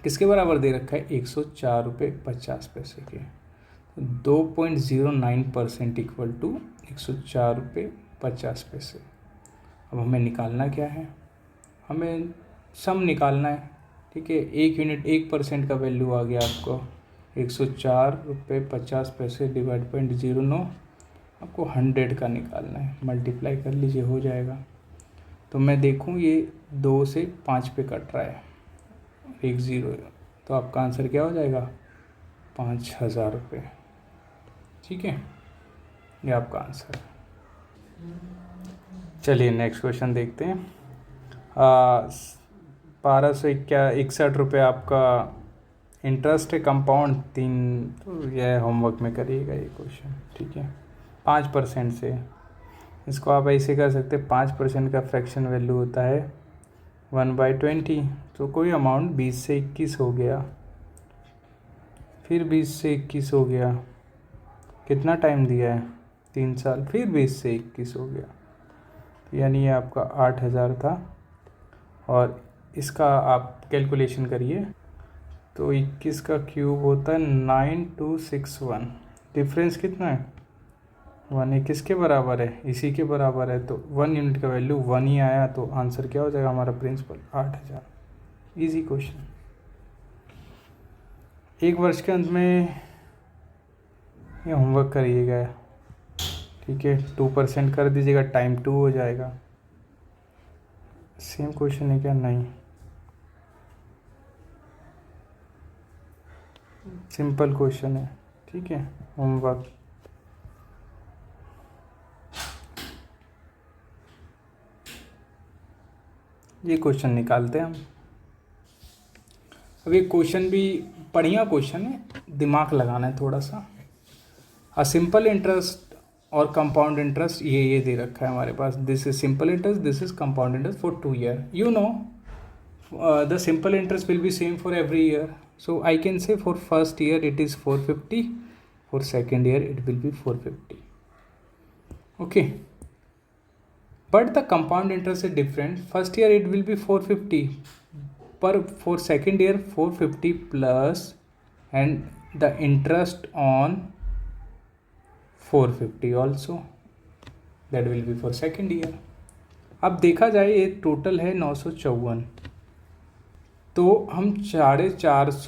किसके बराबर दे रखा है? 104.50 के। तो 2.09% इक्वल टू 104.50। अब हमें निकालना क्या है? हमें सम निकालना है, ठीक है। 1% का वैल्यू आ गया आपको 104.50 डिवाइड 0.09, आपको 100 का निकालना है। मल्टीप्लाई कर लीजिए, हो जाएगा। तो मैं देखूं ये 2 से 5 पे कट रहा है, 1 0, तो आपका आंसर क्या हो जाएगा? 5,000 रुपये, ठीक है। ये आपका आंसर है। चलिए नेक्स्ट क्वेश्चन देखते हैं। 1261 रुपये आपका इंटरेस्ट है कंपाउंड 3, तो यह होमवर्क में करिएगा ये क्वेश्चन, ठीक है। 5% से इसको आप ऐसे कर सकते हैं, 5% का फ्रैक्शन वैल्यू होता है 1/20, तो कोई अमाउंट 20 से 21 हो गया, फिर 20 से 21 हो गया, कितना टाइम दिया है 3 साल, फिर 20 से 21 हो गया, तो यानी ये आपका 8,000 था। और इसका आप कैलकुलेशन करिए, तो 21 का क्यूब होता है 9261, डिफरेंस कितना है 1, ये किसके बराबर है, इसी के बराबर है, तो 1 यूनिट का वैल्यू 1 ही आया, तो आंसर क्या हो जाएगा हमारा प्रिंसिपल 8,000। Easy question. 1 वर्ष के अंत में ये होमवर्क करिएगा, ठीक है। 2% कर दीजिएगा, टाइम 2 हो जाएगा। सेम क्वेश्चन है क्या, नहीं, सिंपल क्वेश्चन है, ठीक है। होमवर्क ये क्वेश्चन निकालते हैं हम। अब ये क्वेश्चन भी बढ़िया क्वेश्चन है, दिमाग लगाना है थोड़ा सा। अ सिंपल इंटरेस्ट और कंपाउंड इंटरेस्ट ये दे रखा है हमारे पास, this is simple interest, this is compound interest for 2 year. You know the simple interest will be same for every year, so I can say for first year it is 450, for second year it will be 450, okay. But the compound interest is different, first year it will be 450, but for second year 450 plus and the interest on 450 also, that will be for second year. अब देखा जाए ये total है 954, तो हम 450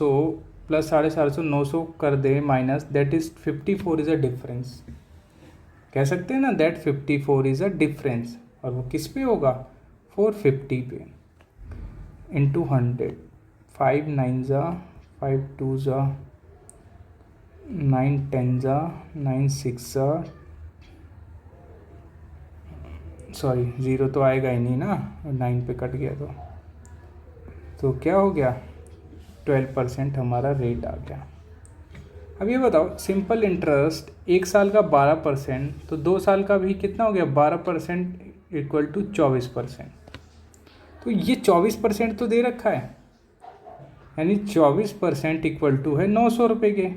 plus 450 900 कर दें minus, that is 54 is a difference, कह सकते हैं ना, दैट 54 इज़ अ डिफरेंस, और वो किस पे होगा 450 पे, इंटू 100, 5 9 ज़ा 5 2 ज़ा 9 10 ज़ा 9 6 ज़ा, सॉरी 0 तो आएगा ही नहीं ना, 9 पे कट गया, तो क्या हो गया 12% हमारा रेट आ गया। अब ये बताओ, सिंपल इंटरेस्ट 1 साल का 12%, तो 2 साल का भी कितना हो गया 12% इक्वल टू 24%, तो ये 24% तो दे रखा है, यानी 24% इक्वल टू है 900 रुपये के,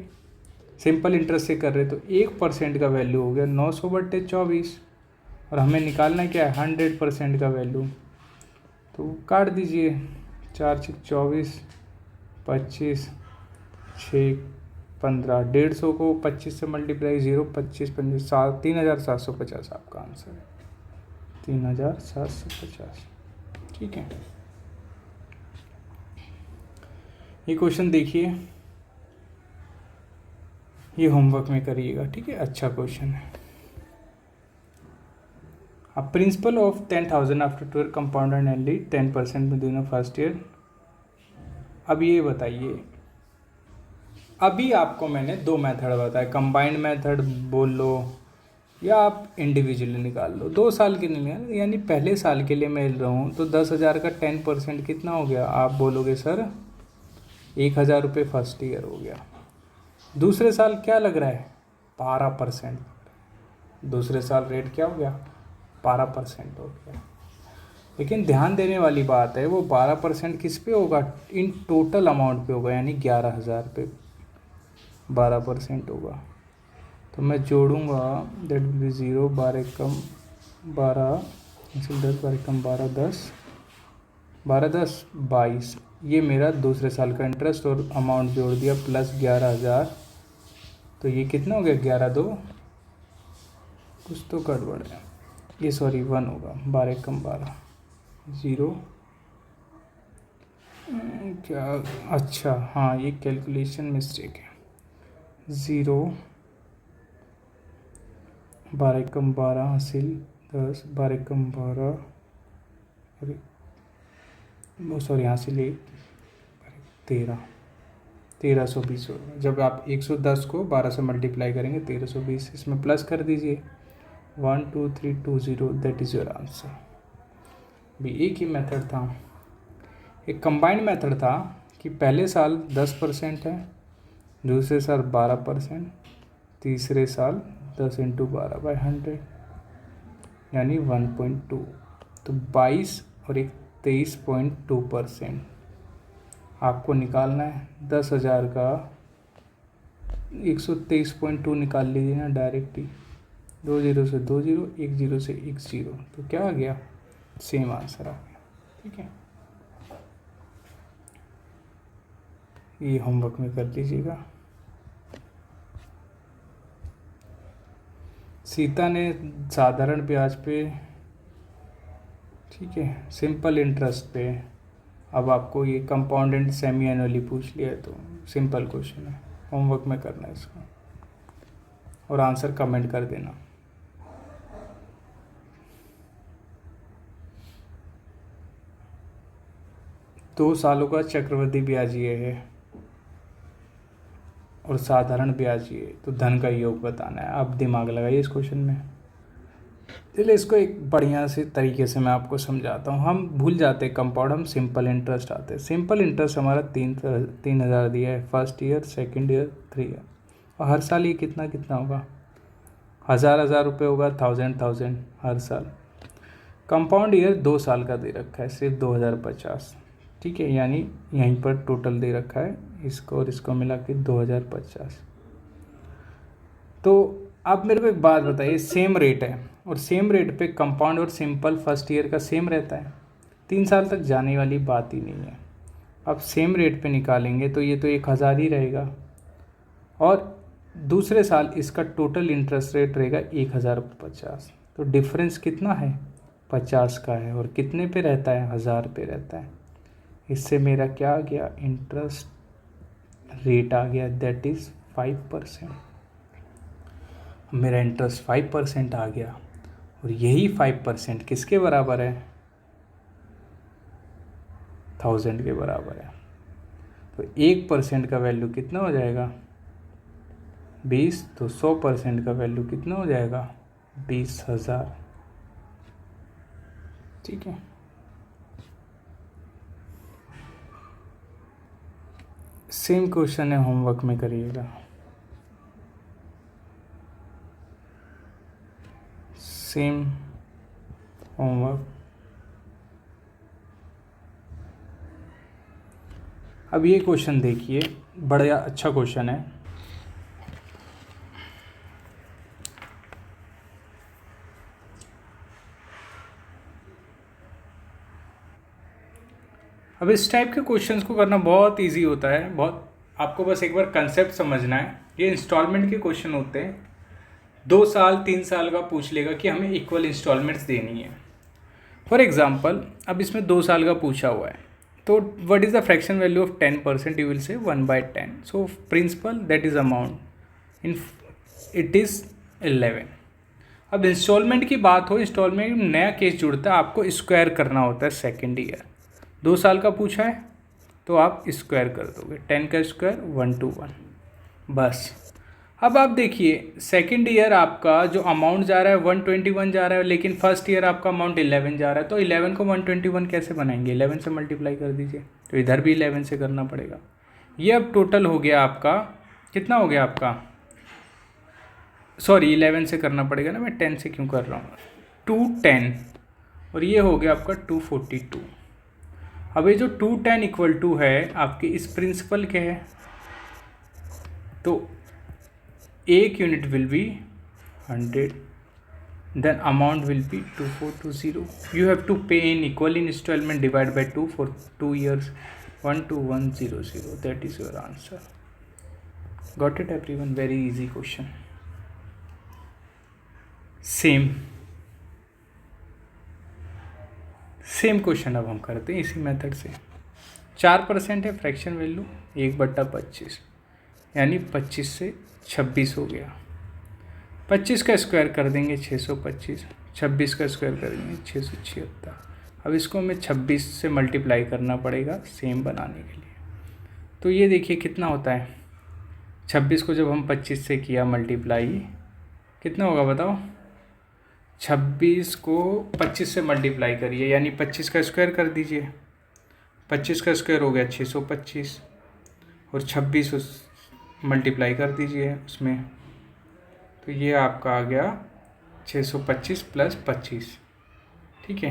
सिंपल इंटरेस्ट से कर रहे, तो 1% का वैल्यू हो गया 900/24, और हमें निकालना क्या है 100% का वैल्यू, तो काट दीजिए, 4 6 24 25 6 15, 150 को 25 से मल्टीप्लाई, 0 25 25 7 3750 आपका आंसर है, 3750, ठीक है। ये क्वेश्चन देखिए, ये होमवर्क में करिएगा, ठीक है, अच्छा क्वेश्चन है। A principal of 10,000 after 12 compound and annually 10% में दोनों फर्स्ट ईयर। अब ये बताइए, अभी आपको मैंने 2 मेथड बताया, कंबाइंड मेथड बोल लो या आप इंडिविजुअली निकाल लो, 2 साल के लिए, यानी पहले साल के लिए मैं ले रहा हूँ, तो 10,000 का 10% कितना हो गया, आप बोलोगे सर 1,000 रुपये फर्स्ट ईयर हो गया। दूसरे साल क्या लग रहा है 12%, दूसरे साल रेट क्या हो गया 12% हो गया। लेकिन ध्यान देने वाली बात है, वो 12% किस पे होगा, इन टोटल अमाउंट पे होगा, यानी 11,000 पे 12% होगा, तो मैं जोड़ूंगा, दैट विल बी 0, 12 कम 12 10, 12 कम 12 10, 12 10 22, ये मेरा दूसरे साल का इंटरेस्ट, और अमाउंट जोड़ दिया प्लस 11,000, तो ये कितना हो गया 11 2, कुछ तो गड़बड़ है, ये सॉरी 1 होगा, 12 कम 12 0, क्या, अच्छा हाँ ये कैलकुलेशन मिस्टेक है, 0 12 कम 12 हासिल 10, 12 कम 12, अरे वो सॉरी हासिल 1 13, 1320 होगा। जब आप 110 को 12 से मल्टीप्लाई करेंगे 1320, इसमें प्लस कर दीजिए, 12320, दैट इज़ योर आंसर। भी एक ही मेथड था, एक कंबाइंड मेथड था, कि पहले साल 10% है, दूसरे साल 12%, तीसरे साल 10 इंटू 12/100 यानी 1.2, तो 22 और एक 23.2% आपको निकालना है। 10,000 का 123.2 निकाल लीजिए ना डायरेक्ट ही, 2 जीरो से 2 जीरो, 1 जीरो से 1 जीरो, तो क्या आ गया, सेम आंसर आ गया। ठीक है, ये होमवर्क में कर लीजिएगा। सीता ने साधारण ब्याज पे, ठीक है, सिंपल इंटरेस्ट पे, अब आपको ये कंपाउंड एंड सेमी एनुअली पूछ लिया है, तो सिंपल क्वेश्चन है, होमवर्क में करना है इसको, और आंसर कमेंट कर देना। दो सालों का चक्रवृद्धि ब्याज ये है और साधारण ब्याज ये, तो धन का योग बताना है। आप दिमाग लगाइए इस क्वेश्चन में। चलिए इसको एक बढ़िया से तरीके से मैं आपको समझाता हूँ। हम भूल जाते हैं कंपाउंड, हम सिंपल इंटरेस्ट आते हैं। सिंपल इंटरेस्ट हमारा 3,000 दिया है, first year, second year, 3 year, और हर साल ये कितना कितना होगा, 1,000 रुपये होगा, 1,000 हर साल। कंपाउंड ईयर 2 साल का दे रखा है, सिर्फ 2,050, ठीक है, यानी यहीं पर टोटल दे रखा है इसको और इसको मिला के 2,050। तो आप मेरे को एक बात बताइए, सेम रेट है और सेम रेट पे कंपाउंड और सिंपल फर्स्ट ईयर का सेम रहता है, 3 साल तक जाने वाली बात ही नहीं है। अब सेम रेट पे निकालेंगे तो ये तो 1,000 ही रहेगा, और दूसरे साल इसका टोटल इंटरेस्ट रेट रहेगा 1,050, तो डिफरेंस कितना है, 50 का है, और कितने पे रहता है, 1,000 पे रहता है। इससे मेरा क्या आ गया, इंटरेस्ट रेट आ गया, दैट इज़ 5%। मेरा इंटरेस्ट 5% आ गया, और यही 5% किसके बराबर है, 1,000 के बराबर है। तो 1% का वैल्यू कितना हो जाएगा, 20, तो 100% का वैल्यू कितना हो जाएगा, 20,000। ठीक है, सेम क्वेश्चन है, होमवर्क में करिएगा। Same homework. अब ये क्वेश्चन देखिए, बड़ा अच्छा क्वेश्चन है। अब इस टाइप के क्वेश्चंस को करना बहुत इजी होता है, बहुत, आपको बस एक बार कंसेप्ट समझना है। ये इंस्टॉलमेंट के क्वेश्चन होते हैं, 2 साल 3 साल का पूछ लेगा कि हमें इक्वल इंस्टॉलमेंट्स देनी है। फॉर एग्जांपल अब इसमें 2 साल का पूछा हुआ है, तो what is the fraction value of 10%, you will say 1/10। So principal that is amount in, it is 11। अब इंस्टॉलमेंट की बात हो, इंस्टॉलमेंट में नया केस जुड़ता है, आपको स्क्वायर करना होता है सेकेंड ईयर। 2 साल का पूछा है तो आप स्क्वायर कर दोगे, 10 का स्क्वायर 1/1, बस। अब आप देखिए सेकेंड ईयर आपका जो अमाउंट जा रहा है 121 जा रहा है, लेकिन फर्स्ट ईयर आपका अमाउंट 11 जा रहा है, तो 11 को 121 कैसे बनाएंगे, 11 से मल्टीप्लाई कर दीजिए, तो इधर भी 11 से करना पड़ेगा। ये अब टोटल हो गया आपका, कितना हो गया आपका, सॉरी 11 से करना पड़ेगा ना, मैं 10 से क्यों कर रहा हूँ, 210, और ये हो गया आपका 242। अब ये जो 210 इक्वल टू है आपके इस प्रिंसिपल के है, तो एक unit will be 100, then amount will be 2420। You have to pay in equal instalment divide by 2 for 2 years, 12100, that is your answer. Got it everyone, very easy question. Same question अब हम करते हैं इसी method से। 4% है fraction value, 1/25, यानी 25 से 26 हो गया। 25 का स्क्वायर कर देंगे 625, 26 का स्क्वायर कर देंगे 676। अब इसको हमें 26 से मल्टीप्लाई करना पड़ेगा सेम बनाने के लिए। तो ये देखिए कितना होता है, 26 को जब हम 25 से किया मल्टीप्लाई, कितना होगा बताओ, 26 को 25 से मल्टीप्लाई करिए, यानी 25 का स्क्वायर कर दीजिए, 25 का स्क्वायर हो गया 625, और 26 उस मल्टीप्लाई कर दीजिए उसमें, तो ये आपका आ गया 625 प्लस 25, ठीक है,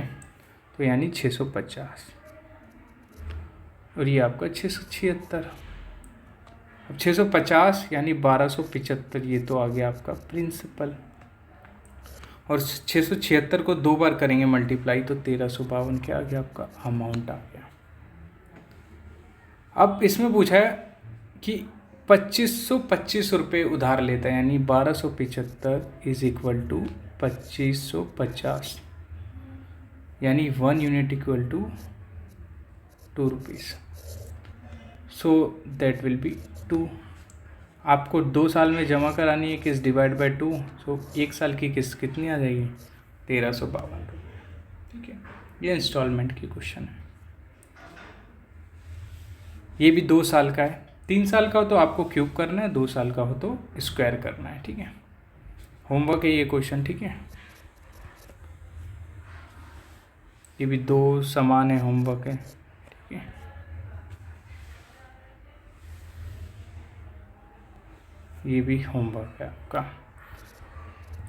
तो यानी 650, और ये आपका 676। अब 650 यानी 1275, ये तो आ गया आपका प्रिंसिपल, और 676 को 2 बार करेंगे मल्टीप्लाई तो 1352 क्या आ गया आपका अमाउंट आ गया। अब इसमें पूछा है कि 2525 रुपये उधार लेता है, यानी 1275 इज इक्वल टू 2550, यानी 1 unit equal to 2 rupees, so that will be 2। आपको 2 साल में जमा करानी है किस्त डिवाइड बाय 2, सो 1 साल की किस्त कितनी आ जाएगी 1352 रुपये, ठीक है। ये इंस्टॉलमेंट की क्वेश्चन है। ये भी 2 साल का है, 3 साल का हो तो आपको क्यूब करना है, 2 साल का हो तो स्क्वायर करना है, ठीक है। होमवर्क है ये क्वेश्चन, ठीक है। ये भी 2 समान है, होमवर्क है, ठीक है। ये भी होमवर्क है आपका।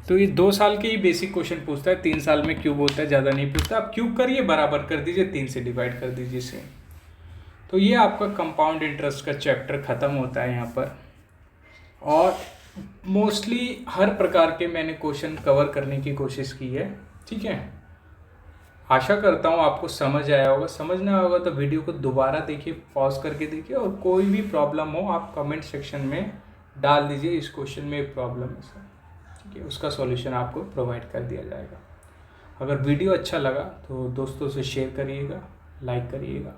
तो ये 2 साल के ही बेसिक क्वेश्चन पूछता है, 3 साल में क्यूब होता है, ज़्यादा नहीं पूछता। आप क्यूब करिए, बराबर कर दीजिए, 3 से डिवाइड कर दीजिए सेम। तो ये आपका कंपाउंड इंटरेस्ट का चैप्टर ख़त्म होता है यहाँ पर, और मोस्टली हर प्रकार के मैंने क्वेश्चन कवर करने की कोशिश की है, ठीक है। आशा करता हूँ आपको समझ आया होगा। समझ ना होगा तो वीडियो को दोबारा देखिए, पॉज करके देखिए, और कोई भी प्रॉब्लम हो आप कमेंट सेक्शन में डाल दीजिए, इस क्वेश्चन में प्रॉब्लम है सर, ठीक है, उसका सॉल्यूशन आपको प्रोवाइड कर दिया जाएगा। अगर वीडियो अच्छा लगा तो दोस्तों से शेयर करिएगा, लाइक करिएगा,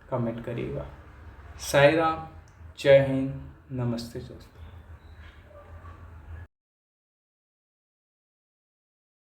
कमेंट करिएगा। साईं राम, जय हिंद, नमस्ते दोस्तों।